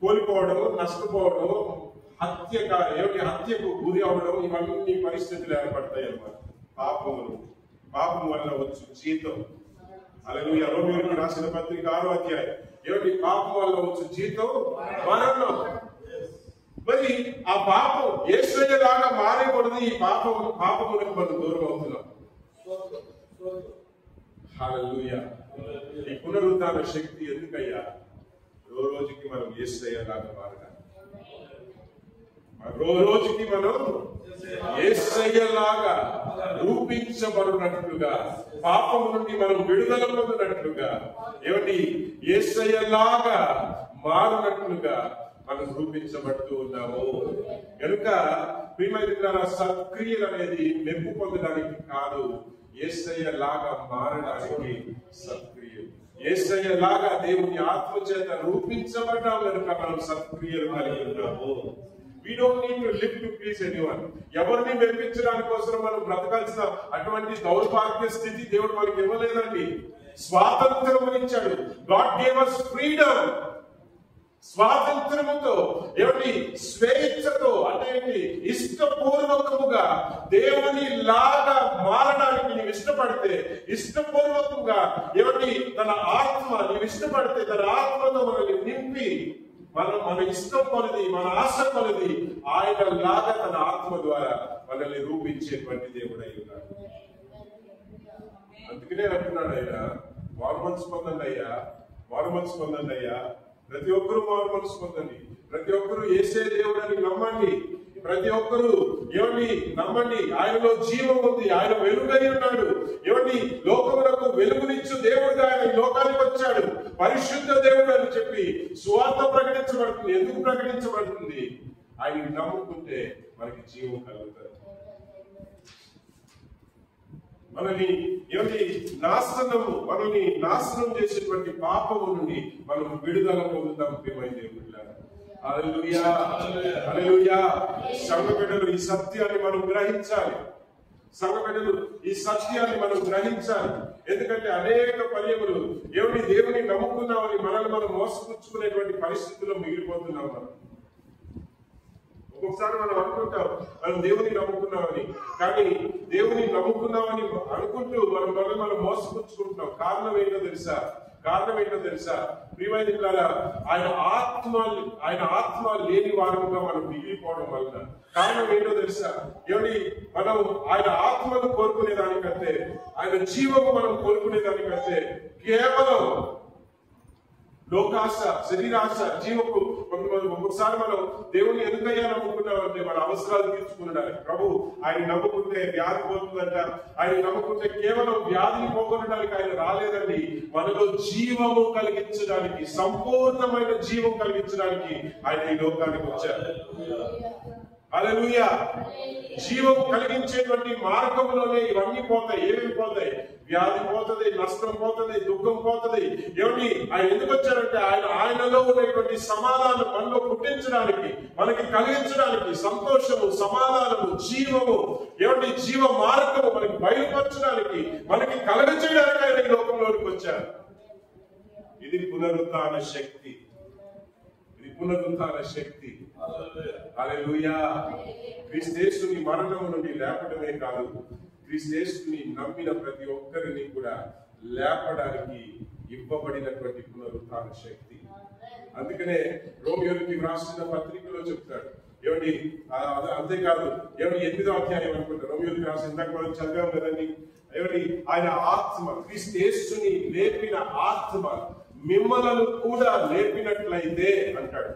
కోల్పోవడం, నష్టపోవడం, హత్యకు గురి అవడం, ఇవన్నీ పరిస్థితులు ఏర్పడతాయి అన్నమాట. పాపం వల్ల వచ్చు జీతం. హల్లెలూయా. రోమీయులకు రాసిన పత్రిక 6వ అధ్యాయం. ఏమిటి, పాపం వల్ల వచ్చు జీతం మరణం. మరి ఆ పాపం యేసయ్యలాగా మారకూడదు. ఈ పాపములకు మనం దూరం అవుతున్నాం. హల్లెలూయా. ఈ పునరుద్ధాన శక్తి ఎందుకయ్యా? రోజుకి మనం యేసయ్యలాగా మారడానికి, రోజుకి మనం యేసయ్యలాగా రూపించబడినట్లుగా, పాపం నుండి మనం విడుదల పొందినట్లుగా, ఏమిటి యేసయ్యలాగా మారినట్లుగా మనం రూపించబడుతూ ఉన్నాము. కనుక ప్రియమైన సత్క్రియలు అనేది మెప్పు పొందడానికి కాదు, యేసయ్యలాగా మారడానికి సత్క్రియలు. యేసయ్యలాగా దేవుని ఆత్మ చేత రూపించబడ్డాం కనుక మనం సత్క్రియలు కలిగి ఉన్నాము. We don't need to live to please anyone. ఎవరిని మెప్పించడానికి కోసం మనం బ్రతకాల్సిన అటువంటి దౌర్భాగ్య స్థితి దేవుడు మనకి ఇవ్వలేదండి. స్వాతంత్రం ఇచ్చాడు. God gave us freedom. స్వాతంత్రముతో, ఏమిటి, స్వేచ్ఛతో, అంటే ఏంటి, ఇష్టపూర్వకముగా దేవుని లాగా మారడానికి నీవు ఇష్టపడితే, ఇష్టపూర్వకంగా ఏమిటి తన ఆత్మ నీవు ఇష్టపడితే, తన ఆత్మతో మనల్ని నింపి మన ఇష్టం కొలది, మన ఆశ కొలది ఆయన లాగా తన ఆత్మ ద్వారా మనల్ని రూపించేటువంటి దేవుడై ఉన్నాడు. అందుకనే అంటున్నాడు ఆయన, మారుమనసు పొందండి అయ్యా, మారుమనసు పొందండి అయ్యా. ప్రతి ఒక్కరూ మారుమనసు పొందండి. ప్రతి ఒక్కరూ యేసే దేవుడని నమ్మండి. ప్రతి ఒక్కరూ ఏమండి నమ్మండి. ఆయనలో జీవం ఉంది, ఆయన వెలుగై ఉన్నాడు. ఏమండి, లోకములకు వెలుగునిచ్చు దేవుడుగా ఆయన లోకానికి వచ్చాడు. పరిశుద్ధ దేవుడు అని చెప్పి సువార్త ప్రకటించబడుతుంది. ఎందుకు ప్రకటించబడుతుంది? ఆయన నమ్ముకుంటే మనకి జీవం కలుగుతుంది. మనల్ని నాశనం చేసేటువంటి పాపము నుండి మనం విడుదల పొందుతాం. ప్రియమైన దేవుళ్ళారా, హల్లెలూయా, హల్లెలూయా. సంఘ బిడ్డలు ఈ సత్యాన్ని మనం గ్రహించాలి. సంఘ బిడ్డలు ఈ సత్యాన్ని మనం గ్రహించాలి. ఎందుకంటే అనేక పర్యములు దేవుని నమ్ముకున్నామని మనల్ని మనం మోసపుచ్చుకునేటువంటి పరిస్థితుల్లో మిగిలిపోతున్నాం. ఒక్కొక్కసారి మనం అనుకుంటాం మనం దేవుని నమ్ముకున్నామని, కానీ దేవుని నమ్ముకున్నామని అనుకుంటూ మనం మోసపుచ్చుకుంటున్నాం. కారణం ఏంటో తెలుసా? ప్రియమైన ఆయన ఆత్మ లేని వారముగా మనం మిగిలిపోవడం వలన కారణం ఏంటో తెలుసా? మనం ఆయన ఆత్మను కోరుకునే దానికంటే, ఆయన జీవము మనం కోరుకునేదానికంటే కేవలం లోకాశ, శరీరాశ, జీవపు ఒక్కొక్కసారి మనం దేవుని ఎందుకయ్యా నమ్ముకున్నామంటే మన అవసరాలు తీర్చుకునడానికి. ప్రభు ఆయన నమ్ముకుంటే వ్యాధి పోతుందంట. ఆయన నమ్ముకుంటే కేవలం వ్యాధిని పోగొనడానికి ఆయన రాలేదండి, మనలో జీవము కలిగించడానికి, సంపూర్ణమైన జీవం కలిగించడానికి ఆయన ఈ లోకానికి వచ్చారు. హల్లెలూయా. జీవం కలిగించేటువంటి మార్గంలోనే ఇవన్నీ పోతాయి. ఏమేమి పోతాయి? వ్యాధి పోతుంది, నష్టం పోతుంది, దుఃఖం పోతుంది. ఏమిటి? ఆయన ఎందుకు వచ్చారంటే ఆయనలో ఉన్నటువంటి సమాధానం మనలో పుట్టించడానికి, మనకి కలిగించడానికి, సంతోషము, సమాధానము, జీవము, ఏమిటి? జీవ మార్గము మనకి బయలుపరచడానికి, మనకి కలిగించడానికి ఆయన ఈ లోకంలోకి వచ్చారు. ఇది పునరుత్థాన శక్తి. ఇది పునరుత్థాన శక్తి. హల్లెలూయా. క్రీస్తుని మరణము నుండి లేపడమే కాదు, క్రీస్తుని నమ్మిన ప్రతి ఒక్కరిని కూడా లేపడానికి ఇవ్వబడినటువంటి పునరుత్థాన శక్తి. అందుకనే రోమియోకి వ్రాసిన పత్రికలో చెప్తాడు. ఏమిటి? అంతేకాదు, ఏమిటి? 8వ అధ్యాయం అనుకుంటారు. రోమియోకి రాసిన, ఇందాక మనం చదివాం కదండి. ఏమిటి? ఆయన ఆత్మ, క్రీస్తుని లేపిన ఆత్మ మిమ్మల్ని కూడా లేపినట్లయితే అంటాడు.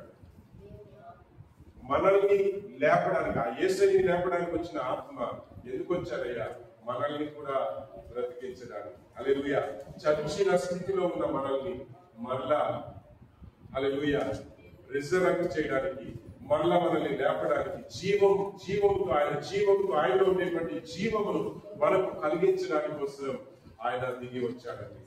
మనల్ని లేపడానికి, ఆ యేసుని లేపడానికి వచ్చిన ఆత్మ ఎందుకు వచ్చారయ్యా? మనల్ని కూడా బ్రతికించడానికి. హల్లెలూయా. చచ్చిన స్థితిలో ఉన్న మనల్ని మరలా, హల్లెలూయా, రిజరెక్ట్ చేయడానికి, మరలా మనల్ని లేపడానికి, జీవముతో ఆయనలో ఉండేటువంటి జీవమును మనకు కలిగించడానికి కోసం ఆయన దిగి వచ్చాడండి.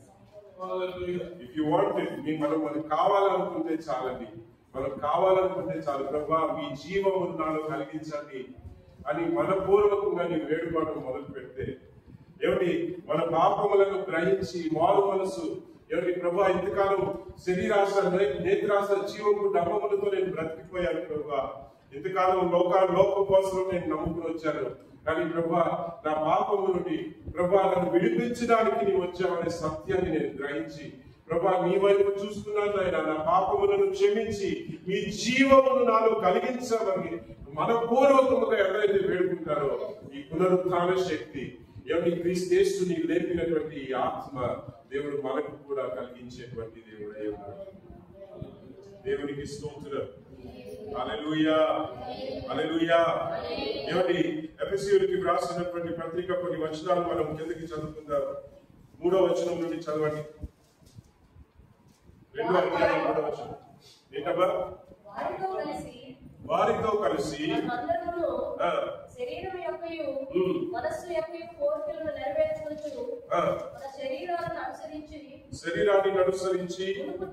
ఇఫ్ యు వాంట్ ఇట్, మనకు కావాలనుకుంటే చాలండి. మనం కావాలనుకుంటే చాలు. ప్రభువా, మీ జీవమును నాలో కలిగించండి అని మనపూర్వకంగా నీ వేడుకోవడం మొదలు పెడితే, ఏమిటి? మన పాపములను గ్రహించి మారు మనసు, ఏమిటి? ప్రభువా, ఇంతకాలం శరీరాశ, నేత్రాశ, జీవము, డమ్మములతో నేను బ్రతికిపోయాను ప్రభువా. ఇంతకాలం లోకం కోసం నేను నమ్ముకుని వచ్చాను. కానీ ప్రభువా, నా పాపము నుండి ప్రభువా నన్ను విడిపించడానికి నీవు వచ్చావనే సత్యాన్ని నేను గ్రహించి, ప్రభువా నీ వైపు చూస్తున్నాను ఆయన, నా పాపములను క్షమించి మీ జీవమును నాలో కలిగించమని మనపూర్వకముగా ఎవరైతే వేడుకుంటారో, ఈ పునరుత్థాన శక్తి, ఏమిటి? క్రీస్తుని లేపినటువంటి ఈ ఆత్మ దేవుడు మనకు కూడా కలిగించేటువంటి దేవుడై ఉన్నాడు. దేవునికి స్తోత్రం. హల్లెలూయా. హల్లెలూయా. ఏమిటి? ఎఫెసీయులకి వ్రాసినటువంటి పత్రిక కొన్ని వచనాలు మనం కిందకి చదువుకుందాం. 3వ వచనం నుండి చదవండి. 2వ అధ్యాయం 3వ వచనం. ఏంటబ్బా? వారితో కలిసి శరీరం యొక్కయు మనస్సు యొక్కయు కోరికలను నెరవేర్చుకొనుచు మన శరీరాన్ని అనుసరించి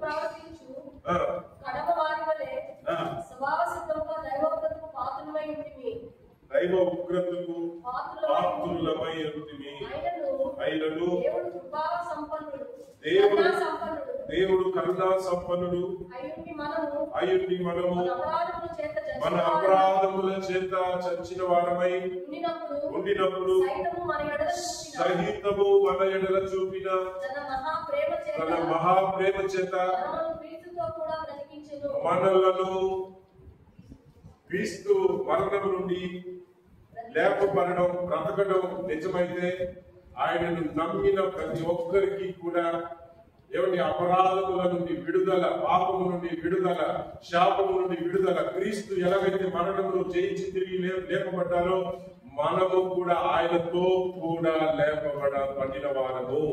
ప్రవర్తించు కడమ వారి వలె స్వభావ సిద్ధంగా దైవోక్తకు పాత్రులమై ఉంటిమి. దైవ ఉగ్రతకు పాత్రులమై ఉంటిమి. అయినను దేవుడు కరుణా సంపన్నుడు అయ్యుండి మనము మన అపరాధముల చేత చచ్చిన వారమై ఉండినప్పుడు సహితము మన ఎడల చూపిన తన మహాప్రేమ చేత మనలను క్రీస్తు మరణం నుండి లేపబడడం, బ్రతకడం నిజమైతే ఆయనను నమ్మిన ప్రతి ఒక్కరికి కూడా ఏమిటి? అపరాధముల నుండి విడుదల, పాపము నుండి విడుదల, శాపము నుండి విడుదల. క్రీస్తు ఎలాగైతే మరణమును జయించి తిరిగి లేపబడ్డారో మనము కూడా ఆయనతో కూడా లేపబడిన వారము.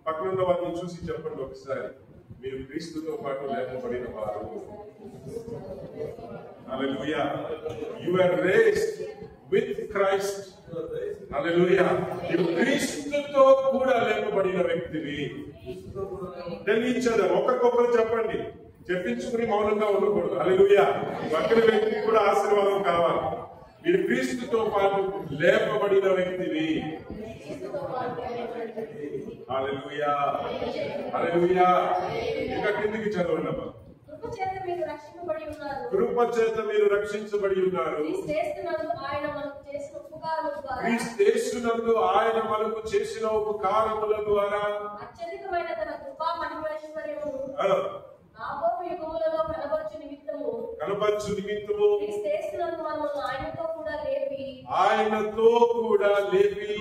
పక్కనున్న వారిని చూసి చెప్పండి ఒకసారి, మీరు క్రీస్తుతో పాటు లేపబడిన వారు. హల్లెలూయా. You were raised with Christ. హల్లెలూయా. నీవు క్రీస్తుతో కూడా లేపబడిన వ్యక్తివి. తెలియచదు. ఒకరికొకరు చెప్పండి, చెప్పించుకుని మౌనంగా ఉండకూడదు. హల్లెలూయా. పక్కన వ్యక్తికి కూడా ఆశీర్వాదం కావాలి. మీరు క్రీస్తుతో పాటు లేపబడిన వ్యక్తివి. హల్లెలూయా. హల్లెలూయా. ఇంకా కిందికి చదవండి అమ్మా. కృప చేత మీరు రక్షించబడి ఉన్నారు. క్రీస్తునందు ఆయన మనకు చేసిన ఉపకారముల ద్వారా అత్యధికమైన తన కృపా మహిమైశ్వర్యము కనబరచు నిమిత్తము ఆయనతో కూడా లేపి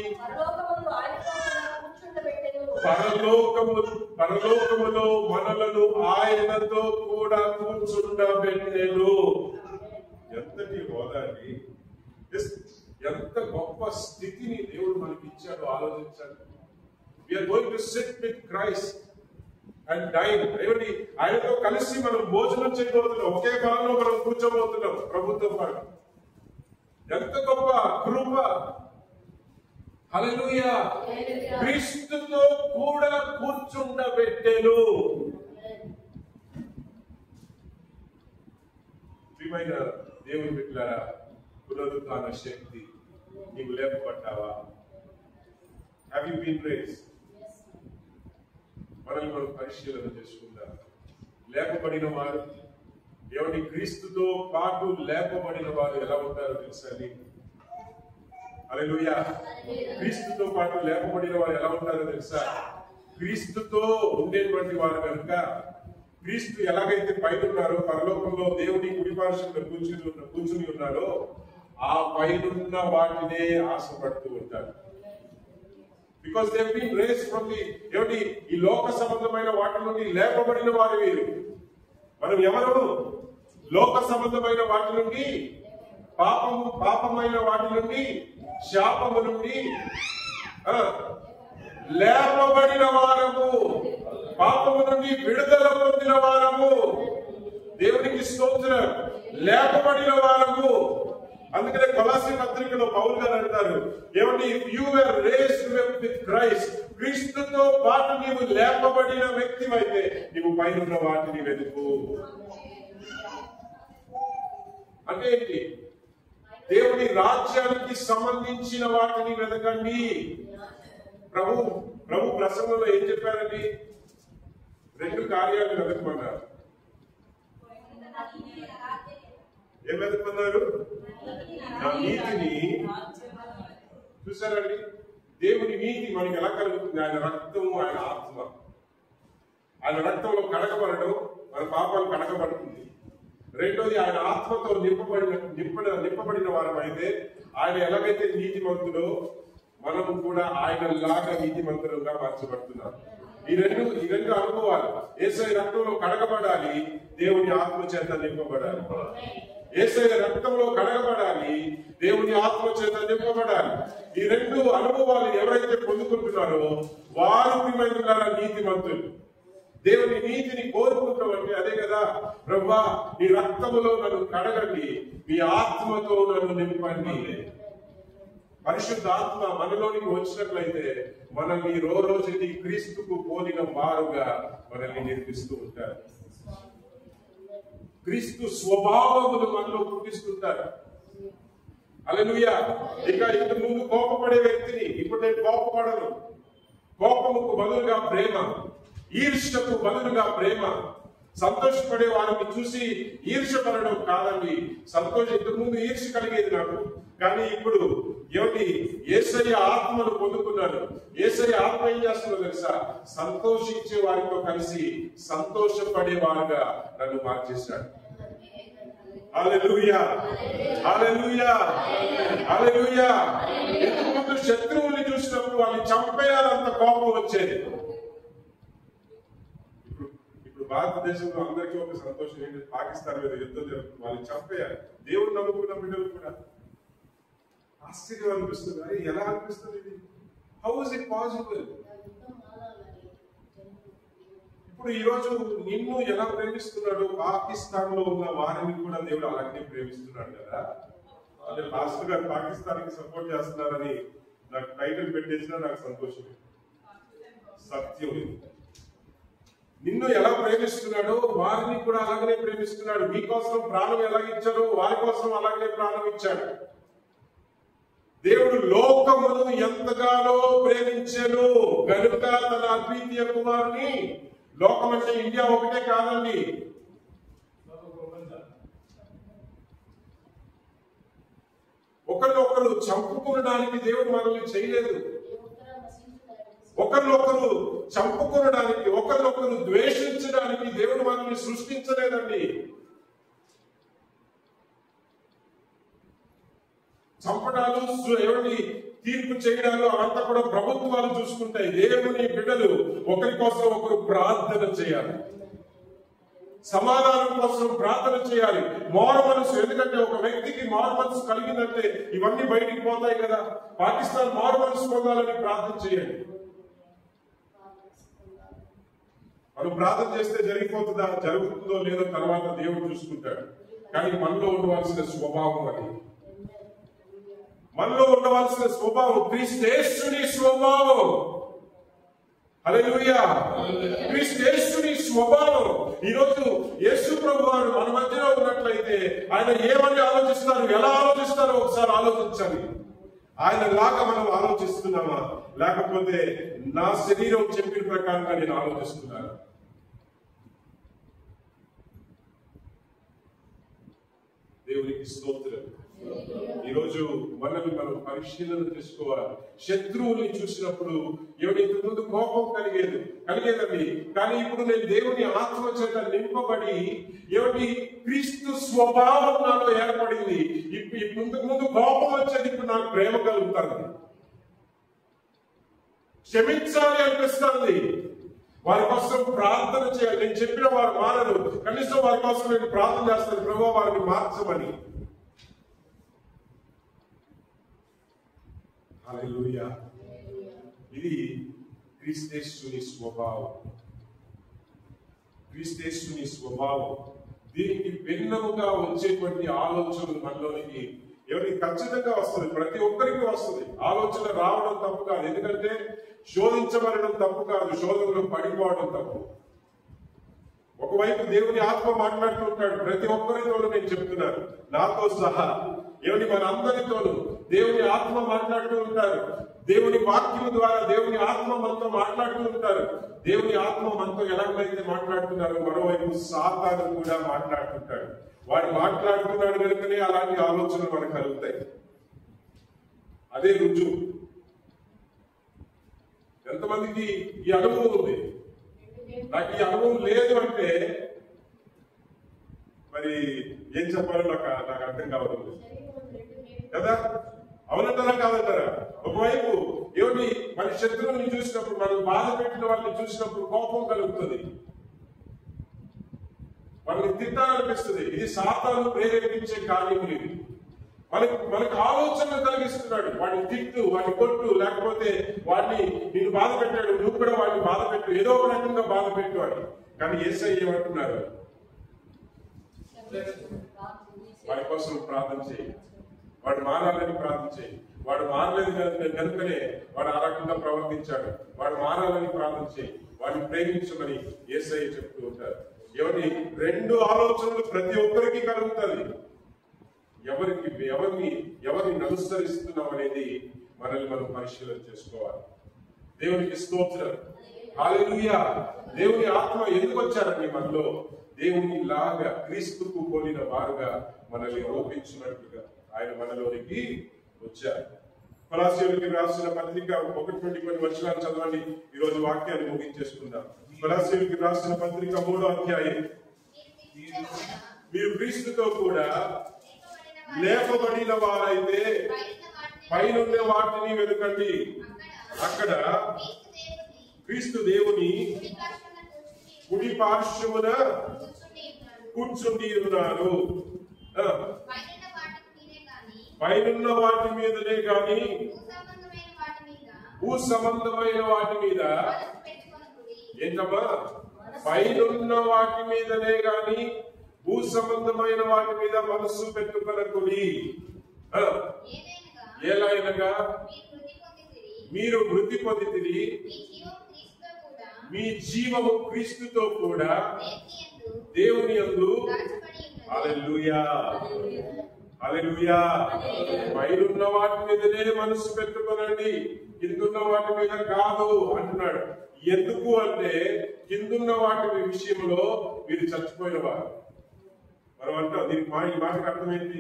పరలోకములో మనలను ఆయనతో కూడా కూర్చుండబెట్టెను. ఎంతటి హోదాని, ఎంత గొప్ప స్థితిని దేవుడు మనకి ఇచ్చాడు. ఆలోచించండి. We are going to sit with Christ. And dine. ఏమండి, ఆయనతో కలిసి మనం భోజనం చేయబోతున్నాం, ఒకే భాగంలో మనం కూర్చోబోతున్నాం ప్రభుత్వం పాటు. ఎంత గొప్ప కృప! హల్లెలూయా! క్రీస్తుతో కూడా కూర్చుండబెట్టెను. ప్రియమైన దేవుని బిడ్డలారా, పునరుత్థాన శక్తి నీవు లేపబడ్డావా? Have you been raised? మనల్ని మనం పరిశీలన చేసుకుందాం. లేపబడిన వారు, ఏమండి, క్రీస్తుతో పాటు లేపబడిన వారు ఎలా ఉంటారో తెలుసా? హల్లెలూయా! క్రీస్తుతో పాటు లేపబడిన వారు ఎలా ఉంటారో తెలుసా? క్రీస్తుతో ఉండేటువంటి వారు కనుక, క్రీస్తు ఎలాగైతే పైన ఉన్నారో, పరలోకంలో దేవుని కుడిపార్శ్వంలో కూర్చుని ఉన్నారో, ఆ పైనున్న వాటినే ఆశపడుతూ ఉంటారు. Because they been raised from the, ఏమిటి, ఈ లోక సంబంధమైన వాటి నుండి లేపబడిన వారు వీరు. మనం ఎవరు? లోక సంబంధమైన వాటి నుండి, పాపమైన వాటి నుండి, శాపము నుండి లేపబడిన వారము, పాపము నుండి విడుదల పొందిన వారము. దేవునికి స్తోత్రం! లేపబడిన వారము. అందుకనే కొలస్సీ పత్రికలో పౌలు గారు అంటారు, ఏమండి, if you were raised with Christ, క్రీస్తుతో పాటు నీవు లేపబడిన వ్యక్తివైతే నీవు పైన వాటిని వెతుకు. అంటే ఏంటి? దేవుని రాజ్యానికి సంబంధించిన వాటిని వెతకండి. ప్రభు ప్రసంగంలో ఏం చెప్పారండి? 2 కార్యాలు వెతకమన్నారు. ఏం వెతకమన్నారు? నా నీతిని. చూసారండి, దేవుని నీతి మనకి ఎలా కలుగుతుంది? ఆయన రక్తము, ఆయన ఆత్మ. ఆయన రక్తంలో కడగబడడం, మన పాపాలు కడగబడుతుంది. రెండోది, ఆయన ఆత్మతో నింపబడిన వారం అయితే, ఆయన ఎలాగైతే నీతిమంతుడో మనము కూడా ఆయన లాగా నీతిమంతులుగా మార్చబడుతున్నాం. ఈ రెండు అనుభవాలు. యేసయ్య రక్తంలో కడగబడాలి, దేవుని ఆత్మ చేత నింపబడాలి. యేసయ్య రక్తంలో కడగబడాలి, దేవుని ఆత్మ చేత నింపబడాలి. ఈ 2 అనుభవాలు ఎవరైతే పొందుకుంటున్నారో వారు ప్రియమైన నీతిమంతులు. దేవుని నీతిని కోరుకుంటాం అంటే అదే కదా, ప్రభువా నీ రక్తములో నన్ను కడగండి, మీ ఆత్మతో నన్ను నింపండి. పరిశుద్ధ ఆత్మ మనలోనికి వచ్చినట్లయితే మనల్ని రోజుకి క్రీస్తుకు పోలిన వారుగా మనల్ని నిర్మిస్తూ ఉంటారు. క్రీస్తు స్వభావములు మనలో పుట్టిస్తుంటారు. హల్లెలూయా! ఇక ఇంతకు ముందు కోపపడే వ్యక్తిని ఇప్పుడు నేను కోపపడను. కోపముకు బదులుగా ప్రేమ, ఈర్ష్యకు బదులుగా ప్రేమ. సంతోషపడే వారిని చూసి ఈర్ష్యపడడం కాదండి. ఇంతకు ముందు ఈర్ష్య కలిగేది నాకు, కానీ ఇప్పుడు ఏమిటి, యేసయ్య ఆత్మను పొందుకున్నాను. యేసయ్య ఆత్మ ఏం చేస్తుందో తెలుసా? సంతోషించే వారితో కలిసి సంతోషపడే వారుగా నన్ను మార్చేశాడు. హల్లెలూయా! హల్లెలూయా! హల్లెలూయా! ఇంతకు ముందు శత్రువుని చూసినప్పుడు వాళ్ళని చంపేయాలంత కోపం వచ్చేది. ఇప్పుడు భారతదేశంలో అందరికీ ఒక సంతోషం ఏంటి? పాకిస్తాన్ మీద యుద్ధం జరుగుతుంది, వాళ్ళని చంపేయాలి. దేవుడు నమ్ముకున్న బిడ్డలు కూడా ఆశ్చర్యం అనిపిస్తుంది. అది ఎలా అనిపిస్తుంది? ఇది హౌ ఇస్ ఇట్ పాసిబుల్? ఇప్పుడు ఈ రోజు నిన్ను ఎలా ప్రేమిస్తున్నాడు, పాకిస్తాన్ లో ఉన్న వారిని కూడా దేవుడు అలాగే ప్రేమిస్తున్నాడు కదా. అదే పాస్టర్ గారు పాకిస్తాన్ కి సపోర్ట్ చేస్తున్నారని నాకు టైటిల్ పెట్టేసినా నాకు సంతోషం. సత్యం నిన్ను ఎలా ప్రేమిస్తున్నాడో వారిని కూడా అలాగనే ప్రేమిస్తున్నాడు. మీకోసం ప్రాణం ఎలా ఇచ్చాడో వారి కోసం అలాగనే ప్రాణం ఇచ్చాడు. దేవుడు లోకమును ఎంతగానో ప్రేమించెను గనుక తన అద్వితీయ కుమారుని, లోకం అంటే ఇండియా ఒకటే కాదండి, ఒకరినొకరు చంపుకోవడానికి దేవుడు మనల్ని చేయలేదు. ఒకరినొకరు చంపుకోవడానికి, ఒకరినొకరు ద్వేషించడానికి దేవుడు మనల్ని సృష్టించలేదండి. చంపడాలు, ఎవరిని తీర్పు చేయడాలు అవంతా కూడా ప్రభుత్వాలు చూసుకుంటాయి. దేవుని బిడ్డలు ఒకరి కోసం ఒకరు ప్రార్థన చేయాలి, సమాధానం కోసం ప్రార్థన చేయాలి. మారు మనసు, ఎందుకంటే ఒక వ్యక్తికి మారు మనసు కలిగిందంటే ఇవన్నీ బయటికి పోతాయి కదా. పాకిస్తాన్ మారు మనసు పొందాలని ప్రార్థన చేయండి. మనం ప్రార్థన చేస్తే జరిగిపోతుందా, జరుగుతుందో లేదో తర్వాత దేవుడు చూసుకుంటాడు. కానీ మనలో ఉండవలసిన స్వభావం అది, మనలో ఉండవలసిన స్వభావం క్రీస్తేస్తుని స్వభావం. హల్లెలూయా. క్రీస్తేస్తుని స్వభావం. ఈరోజు యేసు ప్రభు వారు మన మధ్యలో ఉన్నట్లయితే ఆయన ఏమని ఆలోచిస్తారు, ఎలా ఆలోచిస్తారో ఒకసారి ఆలోచించాలి. ఆయన లాగా మనం ఆలోచిస్తున్నామా, లేకపోతే నా శరీరం చెప్పిన ప్రకారంగా నేను ఆలోచిస్తున్నాను? దేవునికి స్తోత్రం. ఈరోజు మనల్ని మనం పరిశీలన చేసుకోవాలి. శత్రువుని చూసినప్పుడు ఇంతకు ముందు కోపం కలిగేదండి, కానీ ఇప్పుడు నేను దేవుని ఆత్మ చేత నింపబడి క్రీస్తు స్వభావం నాలో ఏర్పడింది. ఇంతకు ముందు కోపం వచ్చేది, ఇప్పుడు నాకు ప్రేమ కలుగుతుంది, క్షమించాలి అనిపిస్తుంది, వారి కోసం ప్రార్థన చేయాలి. నేను చెప్పిన వారు మారరు, కనీసం వారి కోసం నేను ప్రార్థన చేస్తాను, ప్రభువా వారిని మార్చమని. హల్లెలూయా. ఇది క్రీస్తేస్తుని స్వభావం. క్రీస్తేస్తుని స్వభావం. దీనికి భిన్నముగా వచ్చేటువంటి ఆలోచనలు మనలోనికి ఖచ్చితంగా వస్తుంది, ప్రతి ఒక్కరికి వస్తుంది. ఆలోచన రావడం తప్పు కాదు, ఎందుకంటే శోధించబడడం తప్పు కాదు, శోధనలో పడిపోవడం తప్పు. ఒకవైపు దేవుని ఆత్మ మాట్లాడుతుంటాడు ప్రతి ఒక్కరితోనూ. నేను చెప్తున్నాను, నాతో సహా మన అందరితోనూ దేవుని ఆత్మ మాట్లాడుతూ ఉంటారు. దేవుని వాక్యం ద్వారా దేవుని ఆత్మ మనతో మాట్లాడుతూ ఉంటారు. దేవుని ఆత్మ మనతో ఎలాగైతే మాట్లాడుతున్నారో, మరోవైపు సాతాను కూడా మాట్లాడుతుంటాడు. వాడు మాట్లాడుతున్నాడు కనుకనే అలాంటి ఆలోచనలు మనకు కలుగుతాయి. అదే రుజువు. ఎంతమందికి ఈ అనుభవం ఉంది? నాకు ఈ అనుభవం లేదు అంటే మరి ఏం చెప్పాలో నాకు అర్థం కావడం కదా. అవునంటారా కాదంటారా? ఒకవైపు మన శత్రువుని చూసినప్పుడు, మనం బాధ పెట్టిన వాళ్ళని చూసినప్పుడు కోపం కలుగుతుంది, వాళ్ళని తిట్టాలనిపిస్తుంది. ఇది సాతాను ప్రేరేపించే కార్యములు. ఇవి మనకు ఆలోచనలు కలిగిస్తున్నాడు. వాడిని తిట్టు, వాడిని కొట్టు, లేకపోతే వాడిని నేను బాధ పెట్టాడు, నువ్వు కూడా వాడిని బాధ పెట్టు, ఏదో ఒక రకంగా బాధ పెట్టు అని. కానీ యేసయ్య ఏమంటున్నారు? వాడి కోసం ప్రార్థన చేయి, వాడు మారాలని ప్రార్థన చేయి. వాడు మారలేదు కనుకనే వాడు ఆ రకంగా ప్రవర్తించాడు, వాడు మారాలని ప్రార్థన చేయి, వాడిని ప్రేమించమని యేసయ్య చెప్తూ ఉంటారు. రెండు ఆలోచనలు ప్రతి ఒక్కరికి కలుగుతుంది. ఎవరిని అనుసరిస్తున్నాం అనేది మనల్ని మనం పరిశీలన చేసుకోవాలి. దేవునికి స్తోత్రం. హల్లెలూయా. దేవుని ఆత్మ ఎందుకు వచ్చారండి మనలో? దేవుని లాగా, క్రీస్తుకు పోలిన వారుగా మనల్ని రూపించినట్లుగా ఆయన మనలోనికి వచ్చారు. కొలస్సీయులకు రాసిన పత్రిక 1 నుండి కొన్ని వచనాలు చదవండి. ఈరోజు వాక్యాన్ని ముగించేసుకుందాం. కొలస్సీయులకు రాసిన పత్రిక 3వ అధ్యాయం. మీరు క్రీస్తుతో కూడా లేపబడిన వారైతే పైనున్న వాటిని వెతుకండి, అక్కడ క్రీస్తు దేవుని కుడి పార్శ్వమున కూర్చుండి ఉన్నారు. పైనున్న వాటి మీదనే గాని భూ సంబంధమైన వాటి మీద, ఏంటమ్మా? పైనున్న వాటి మీదనే గాని భూ సంబంధమైన వాటి మీద మనస్సు పెట్టుకొనకుడి. ఏలైనగా మీరు మృతి పొందితిరి, మీ జీవము క్రీస్తుతో కూడా దేవుని యందు. హల్లెలూయా. హల్లెలూయా. పైనున్న వాటి మీదనే మనస్సు పెట్టుకోనండి, కిందున్న వాటి మీద కాదు అంటున్నాడు. ఎందుకు అంటే కిందున్న వాటి విషయంలో మీరు చచ్చిపోయిన వారు. మనం అంటాం, దీనికి ఈ మాటకు అర్థం ఏంటి?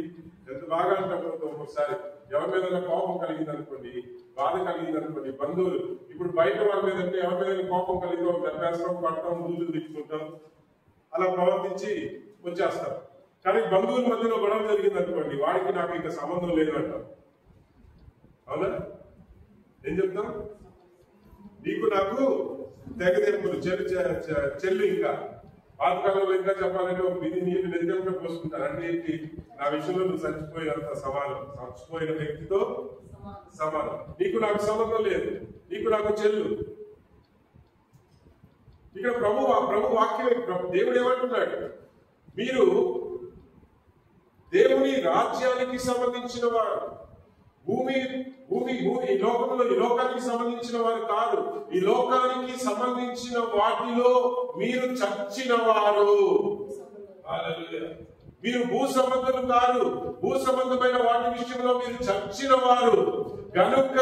ఎంత బాగా అంటాం ఒక్కొక్కసారి. ఎవరి మీద కోపం కలిగింది అనుకోండి, బాధ కలిగింది అనుకోండి, బంధువులు ఇప్పుడు బయట వాళ్ళ మీద అంటే ఎవరి మీద కోపం కలిగితే దెబ్బేస్తాం, పడతాం, బూజులు తెచ్చుకుంటాం, అలా ప్రవర్తించి వచ్చేస్తాం. కానీ బంధువుల మధ్యలో గొడవ జరిగింది అనుకోండి, వాడికి నాకు ఇంకా సంబంధం లేదు అంటాం. అవునా? ఏం చెప్తాం? నీకు నాకు తెగదెంపులు, చెల్లి. ఇంకా పాతకాలంలో ఇంకా చెప్పాలంటే ఒక విధి నీళ్ళు నిజంగా పోసుకుంటారు. అంటే ఏంటి? నా విషయంలో నువ్వు చచ్చిపోయినంత సమానం, చచ్చిపోయిన వ్యక్తితో సమానం. నీకు నాకు సంబంధం లేదు, నీకు నాకు చెల్లు. ఇక్కడ ప్రభు వాక్యం దేవుడు ఏమంటున్నాడు? మీరు దేవుని రాజ్యానికి సంబంధించిన వారు, ఈ లోకానికి సంబంధించిన వారు కాదు. ఈ లోకానికి సంబంధించిన వాటిలో మీరు చచ్చిన వారు. మీరు భూ సంబంధులు కాదు. భూ సంబంధమైన వాటి విషయంలో మీరు చచ్చిన వారు కనుక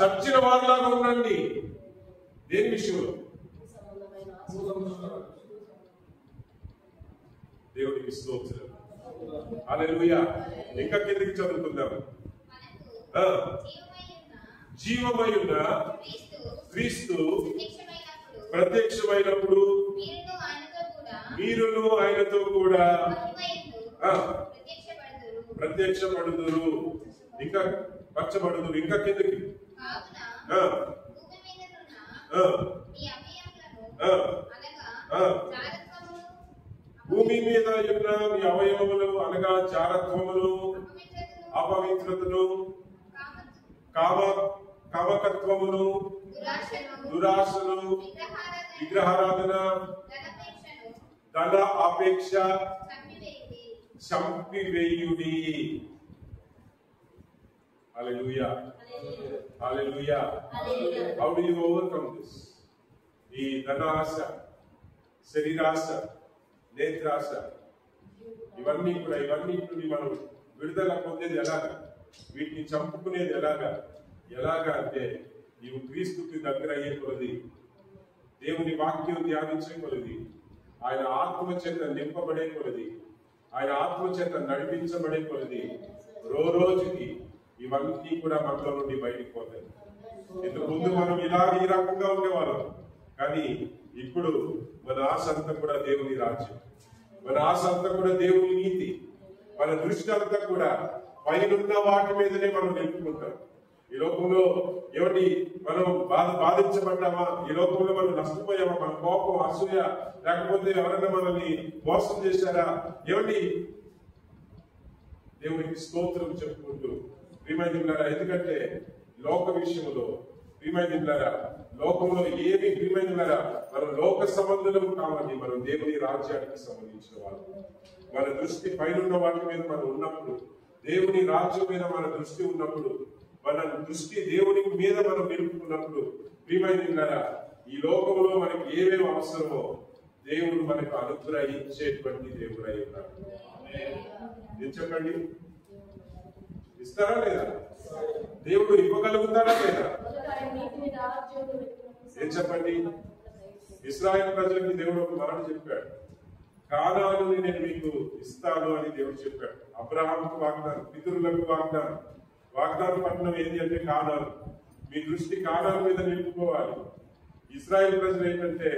చచ్చిన వారిలాగా ఉండండి. దేని విషయంలో? దేవుడికి స్తోత్రం. హల్లెలూయా. ఇంకా కిందకి చదువుకుందాం. జీవమై ఉన్న క్రీస్తు ప్రత్యక్షమైనప్పుడు మీరును ఆయనతో కూడా ప్రత్యక్షపడుదురు. ఇంకా పరచబడుదురు. ఇంకా కిందకి భూమి మీద ఉన్న మీ అవయవములు అనగా జారత్వములు, అపవిత్రతను, కామకత్వమును, దురాశను, విగ్రహారాధన, ధన ఆపేక్ష చంపివేయుడి. హల్లెలూయా. హల్లెలూయా. How do you overcome this? ఈ ధనాశ, శరీరాశ, నేత్రాశ, ఇవన్నీ మనం విడుదల పొందేది ఎలాగా? వీటిని చంపుకునేది ఎలాగా అంటే నీవు క్రీస్తుకి దగ్గర అయ్యే కొలది, దేవుని వాక్యం ధ్యానించే కొలది, ఆయన ఆత్మ చేత నింపబడే కొలది, ఆయన ఆత్మ చేత నడిపించబడే కొలది రోజుకి ఇవన్నీ కూడా మనలో నుండి బయటికి పోతాయి. ఇంతకు ముందు మనం ఈ రకంగా ఉండేవాళ్ళం, కానీ ఇప్పుడు మన ఆశ అంతా కూడా దేవుని రాజ్యం, మన ఆశ అంతా కూడా దేవుని నీతి, మన దృష్టి అంతా కూడా పైనున్న వాటి మీదనే మనం నిలుపుకుంటాం. ఈ లోకంలో ఏమండి మనం బాధించబడ్డామా? ఈ లోకంలో మనం నష్టపోయామా? మన కోపం, అసూయ, లేకపోతే ఎవరైనా మనల్ని మోసం చేశారా? ఏమండి దేవునికి స్తోత్రం చెప్పుకుంటూ ప్రియమైనలారా, ఎందుకంటే లోక విషయంలో ప్రియమైనలారా, లోకంలో ఏమి ప్రియమైనలారా, మనం లోక సంబంధం కావాలి. మనం దేవుని రాజ్యానికి సంబంధించిన వాళ్ళు. మన దృష్టి పైనున్న వాటి మీద మనం ఉన్నప్పుడు, దేవుని రాజ్యం మీద మన దృష్టి ఉన్నప్పుడు, మన దృష్టి దేవుని మీద మనం నిలుపుకున్నప్పుడు ప్రియమైనలారా, ఈ లోకంలో మనకి ఏమేమి అవసరమో దేవుడు మనకు అనుగ్రహించేటువంటి దేవుడు అయి ఉన్నాడు. ఏం చెప్పండి? ఇస్తారా లేదా? దేవుడు ఇవ్వగలుగుతాడా లేదా? ఏం చెప్పండి? ఇశ్రాయేలు ప్రజలకి దేవుడు ఒక మాట చెప్పాడు, కానానుని నేను మీకు ఇస్తాను అని దేవుడు చెప్పాడు. అబ్రహాముకు వాగ్దానం, పితరులకు వాగ్దాన పట్టణం ఏంటి అంటే కానాను. మీ దృష్టి కానాను మీద నిలుపుకోవాలి. ఇశ్రాయేలు ప్రజలు ఏంటంటే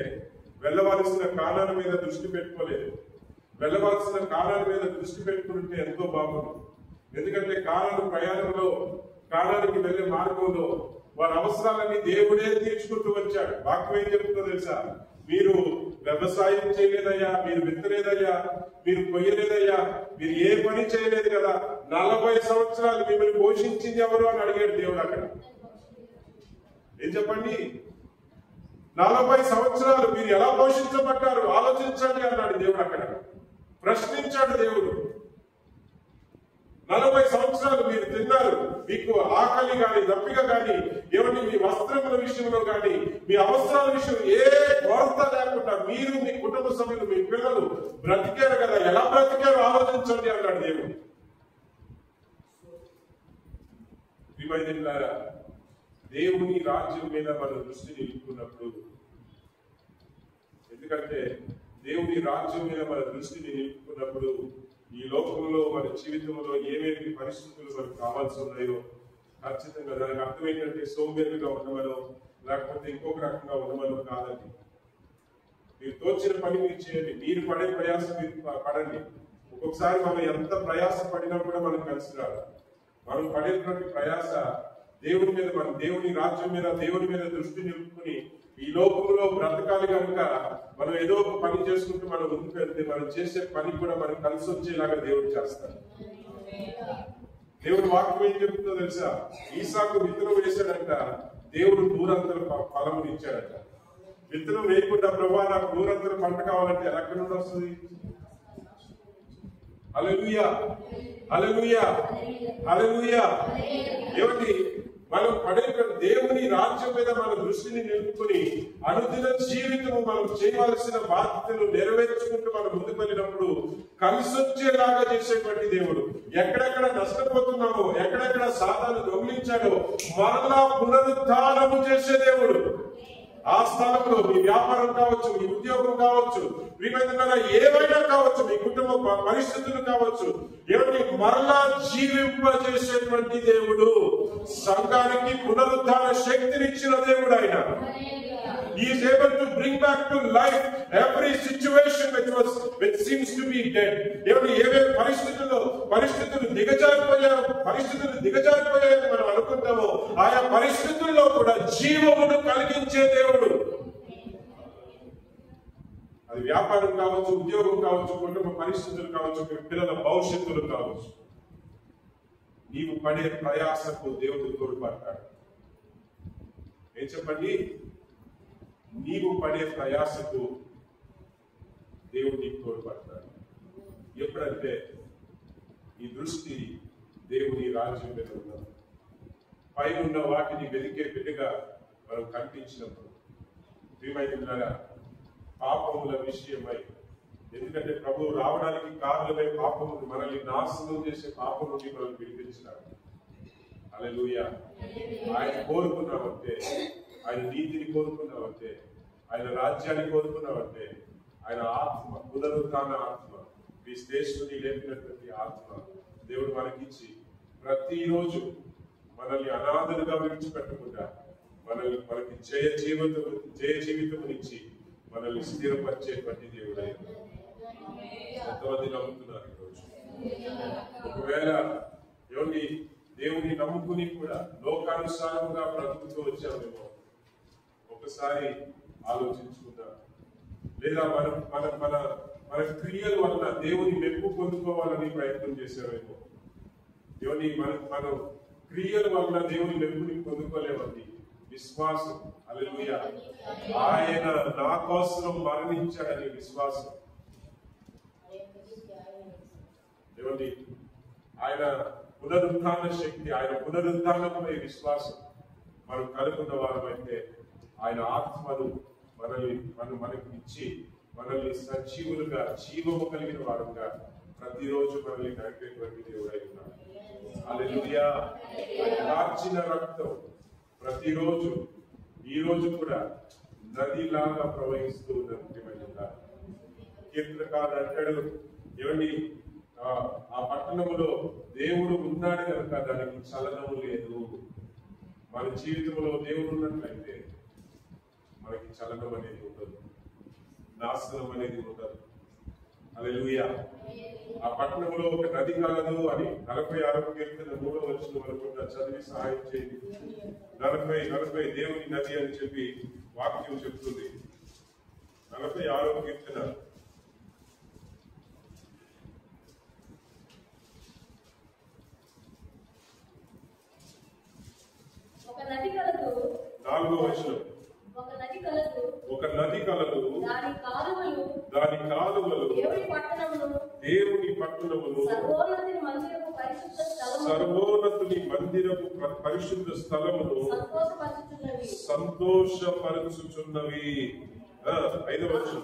వెళ్ళవలసిన కానాను మీద దృష్టి పెట్టుకోలేదు. వెళ్ళవలసిన కానాను మీద దృష్టి పెట్టుకుంటే ఎంతో బాగుంది. ఎందుకంటే కానాను ప్రయాణంలో, కానానికి వెళ్లే మార్గంలో వారి అవసరాలన్నీ దేవుడే తీర్చుకుంటూ వచ్చాడు. వాక్యం ఏం చెప్తుందో తెలుసా? మీరు వ్యవసాయం చేయలేదయ్యా, మీరు విత్తలేదయ్యా, మీరు కొయ్యలేదయ్యా, మీరు ఏ పని చేయలేదు కదా, 40 సంవత్సరాలు మిమ్మల్ని పోషించింది ఎవరు అని అడిగాడు దేవుడు. అక్కడ ఏం చెప్పండి? 40 సంవత్సరాలు మీరు ఎలా పోషించబడ్డారు ఆలోచించండి అన్నాడు దేవుడు. అక్కడ ప్రశ్నించాడు దేవుడు. 40 సంవత్సరాలు మీరు తిన్నారు, మీకు ఆకలి గాని, దప్పిక గాని, ఏమంటే మీ వస్త్రముల విషయంలో గాని, మీ అవసరాల విషయంలో ఏ కొరత లేకుండా మీరు, మీ కుటుంబ సభ్యులు, మీ పిల్లలు బ్రతికారు కదా, ఎలా బ్రతికారు ఆలోచించండి అన్నాడు దేవుడు. ప్రియమైనలారా, దేవుని రాజ్యం మీద మన దృష్టి నిలుపుకున్నప్పుడు, ఎందుకంటే దేవుని రాజ్యం మీద మన దృష్టిని నిలుపుకున్నప్పుడు ఈ లోకంలో మన జీవితంలో ఏమేమి పరిస్థితులు మనకు కావాల్సి ఉన్నాయో ఖచ్చితంగా దానికి అర్థం ఏంటంటే సోంబేరుగా ఉండమనో లేకపోతే ఇంకొక రకంగా ఉండమనో కాదండి. మీరు తోచిన పని మీరు చేయండి, మీరు పడే ప్రయాసం మీరు పడండి. ఒక్కొక్కసారి మనం ఎంత ప్రయాస పడినా కూడా మనకు కలిసి రాదు. మనం పడేటువంటి ప్రయాస దేవుని మీద, మన దేవుని రాజ్యం మీద, దేవుని మీద దృష్టి నిలుపుకుని ఈ లోకంలో బ్రతకాలి కనుక మనం ఏదో ఒక పని చేసుకుంటూ మనం ముందుకు వెళ్తే మనం చేసే పని కూడా మనకు కలిసి వచ్చేలాగా దేవుడు చేస్తాడు. దేవుడు వాక్యం ఏం చెప్తుందో తెలుసా? ఈసాకు విత్తనం వేశాడంట, దేవుడు దూరంతర ఫలములు ఇచ్చాడట. విత్తనం వేయకుండా ప్రభా నాకు నూరంతర పంట కావాలంటే ఎక్కడి నుండి వస్తుంది? హల్లెలూయా, హల్లెలూయా, హల్లెలూయా. ఏమండి, మనం పడే దేవుని రాజ్యం మీద మన దృష్టిని నిలుపుకొని అనుదిన జీవితము మనం చేయవలసిన బాధ్యతలు నెరవేర్చుకుంటూ మనం ముందుకు వెళ్ళినప్పుడు కలిసి వచ్చేలాగా చేసేటువంటి దేవుడు. ఎక్కడెక్కడ నష్టపోతున్నామో, ఎక్కడెక్కడ సాతాను దొంగిలించాడో మరలా పునరుద్ధానము చేసే దేవుడు. ఆ స్థలంలో మీ వ్యాపారం కావచ్చు, మీ ఉద్యోగం కావచ్చు, ఏవైనా కావచ్చు, మీ కుటుంబ పరిస్థితులు కావచ్చు, ఏమిటి మరలా జీవింపజేసేటువంటి దేవుడు. సంఘానికి పునరుద్ధాన శక్తినిచ్చిన దేవుడు ఆయన. He is able to bring back to life every situation which seems to be dead. ఏవే పరిస్థితులు దిగజారిపోయాయని మనం అనుకుంటామో ఆయా పరిస్థితుల్లో కూడా జీవమును కలిగించే దేవుడు. అది వ్యాపారం కావచ్చు, ఉద్యోగం కావచ్చు, కుటుంబ పరిస్థితులు కావచ్చు, పిల్లల భవిష్యత్తులు కావచ్చు. నీవు పడే ప్రయాసకు దేవుడు తోడ్పడతాడు. ఏం చెప్పండి? నీవు పడే ప్రయాసకు దేవుడు నీకు తోడ్పడతాడు. ఎప్పుడంటే ఈ దృష్టి దేవుని రాజ్యం మీద ఉన్నది. పైన ఉన్న వాటిని వెలికే బిడ్డగా మనం కనిపించినప్పుడు ప్రియమైన పాపముల విషయమై, ఎందుకంటే ప్రభు రావడానికి కారణమై పాపమును మనల్ని నాశనం చేసే పాపం నుండి మనం విడిపించినాడు. హల్లెలూయా. ఆయన కోరుకున్నామంటే, ఆయన నీతిని కోరుకున్నామంటే, ఆయన రాజ్యాన్ని కోరుకున్నామంటే, ఆయన ఆత్మ, పునరుద్ధాన ఆత్మ, విశ్లేషణని లేపినటువంటి ఆత్మ దేవుడు మనకిచ్చి ప్రతిరోజు మనల్ని అనాథలుగా విడిచిపెట్టకుండా మనకి జయ జీవితమునిచ్చి మనల్ని స్థిరపరిచేటువంటి దేవుడు ఆయన. ఎంతమంది నమ్ముతున్నారు ఈరోజు? ఒకవేళ ఎవరిని దేవుని నమ్ముకుని కూడా లోకానుసారంగా బ్రతుకుతూ వచ్చామేమో ఒకసారి ఆలోచించుకుందాం. లేదా మన క్రియల వలన దేవుని మెప్పు పొందుకోవాలని ప్రయత్నం చేశామేమో. మనం క్రియల వలన దేవుని మెప్పుని పొందుకోలేమండి. విశ్వాసం, హల్లెలూయా, ఆయన నా కోసం మరణించాడని విశ్వాసం. ఏమండి, ఆయన పునరుద్ధాన శక్తి, ఆయన పునరుద్ధానంపై విశ్వాసం మనం కలుగున్న వారమైతే ఆయన ఆత్మను మనకి ఇచ్చి మనల్ని సజీవులుగా, జీవము కలిగిన వారుగా ప్రతిరోజు మనల్ని నడిపేటువంటి దేవుడై ఉన్నాడు. హల్లెలూయా. కార్చిన రక్తం ప్రతిరోజు, ఈ రోజు కూడా నదిలాగా ప్రవహిస్తూ ఉన్నది. కీర్తనకారుడు అంటాడు, ఏమండి, ఆ పట్టణంలో దేవుడు ఉన్నాడు కనుక దానికి చలనము లేదు. మన జీవితంలో దేవుడు ఉన్నట్లయితే మనకి చలనం అనేది ఉండదు, నాశనం అనేది ఉండదు. హల్లెలూయా. ఆ పట్టణంలో ఒక నది కలదు అని 46వ కీర్తన 3వ వచనం అనుకుంటా చదివి సహాయం చేయండి. 40 దేవుని నది అని చెప్పి వాక్యం చెప్తుంది. 46వ కీర్తన ఒక నది కలదు. 4వ వచనం. ఒక నది కలదు, దాని కాలువలు దేవుని పట్టణమును సర్వోన్నతుని మందిరపు పరిశుద్ధ స్థలమును సంతోషపరచుచున్నవి. 5వ వచనం.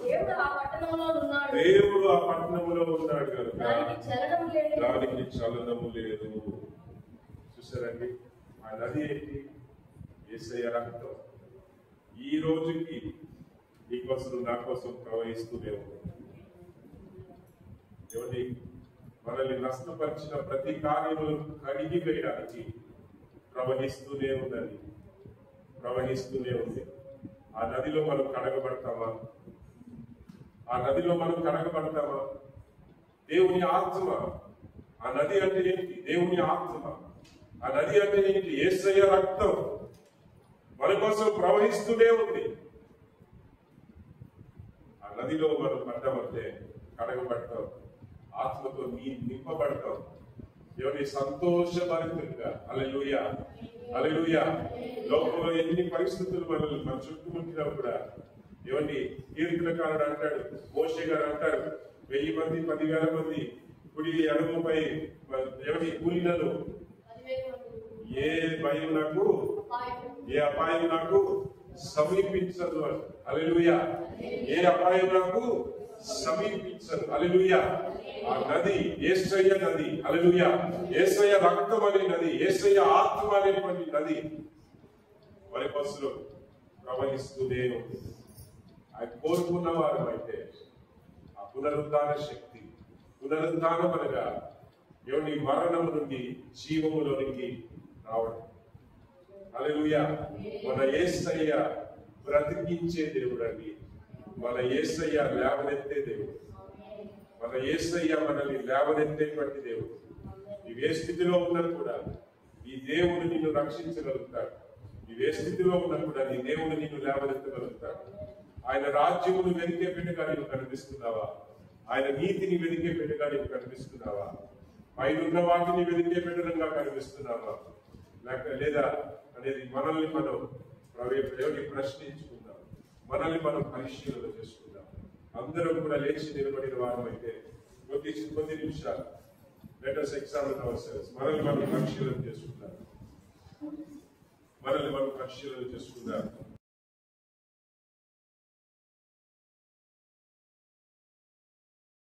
దేవుడు ఆ పట్టణములో ఉన్నాడు కనుక దానికి చలనము లేదు. చూసారండి, ఆ నది ఏంటి? యేసయ్య రక్తం. ఈ రోజుకి నీ కోసం, నా కోసం ప్రవహిస్తూనే ఉంది. ఏమండి, మనల్ని నష్టపరిచిన ప్రతి కార్యములను కడిగి వేయడానికి ప్రవహిస్తూనే ఉంది. ఆ నదిలో మనం కడగబడతామా? దేవుని ఆత్మ. ఆ నది అంటే ఏంటి? దేవుని ఆత్మ. ఆ నది అంటే ఏంటి? యేసయ్య రక్తం మన కోసం ప్రవహిస్తూనే ఉంది. ఆ నదిలో మనం పడ్డామంటే కడగబడతాం, ఆత్మతో నింపబడతాం. ఎవరి సంతోషభరితంగా. హల్లెలూయా, హల్లెలూయా. లోకంలో ఎన్ని పరిస్థితులు మన చుట్టుముట్టినా కూడా ఏమండి కీర్తనకారుడు అంటాడు, మోషే గారు అంటారు, 1000 మంది 10,000 మంది కుడి ఎడమపై ఏమండి కూలినను ఏ భయం నాకు, ఏ అపాయం నాకు సమీపించదు. హల్లెలూయా. ఏ అపాయం నాకు సమీపించదు. హల్లెలూయా. ఆ నది యేసయ్య నది. హల్లెలూయా. యేసయ్య రక్తం అనే నది, యేసయ్య ఆత్మ అనేటువంటి నది మరి బస్సులో ప్రవహిస్తూనే ఉంది. ఆయన కోరుకున్న వారు అయితే ఆ పునరుద్ధాన శక్తి, పునరుద్ధానం అనగా ఎవరి మరణము నుండి జీవములోనికి రావడం. హల్లెలూయా. మన యేసయ్య బ్రతికించే దేవుడు అండి. మన యేసయ్య లేవనెత్తే దేవుడు. మన యేసయ్య మనల్ని లేవనెత్తేటువంటి దేవుడు. నీవే స్థితిలో ఉన్నా కూడా ఈ దేవుడు నిన్ను రక్షించగలుగుతాడు. నీవే స్థితిలో ఉన్నా కూడా నీ దేవుడు నిన్ను లేవనెత్తగలుగుతాడు. ఆయన రాజ్యమును వెతికే బిడ్డగా నీవు కనిపిస్తున్నావా? ఆయన నీతిని వెతికే బిడ్డగా నీవు కనిపిస్తున్నావా? పైనున్న వాటిని వెతికే బిడ్డగా కనిపిస్తున్నావా? లేదా అనేది మనల్ని మనం ప్రశ్నించుకుందాం, మనల్ని మనం పరిశీలన చేసుకుందాం. అందరం కూడా లేచి నిలబడిన వారం అయితే కొద్ది నిమిషాలు లెట్ us examine ourselves. మనల్ని మనం పరిశీలన చేసుకుందాం.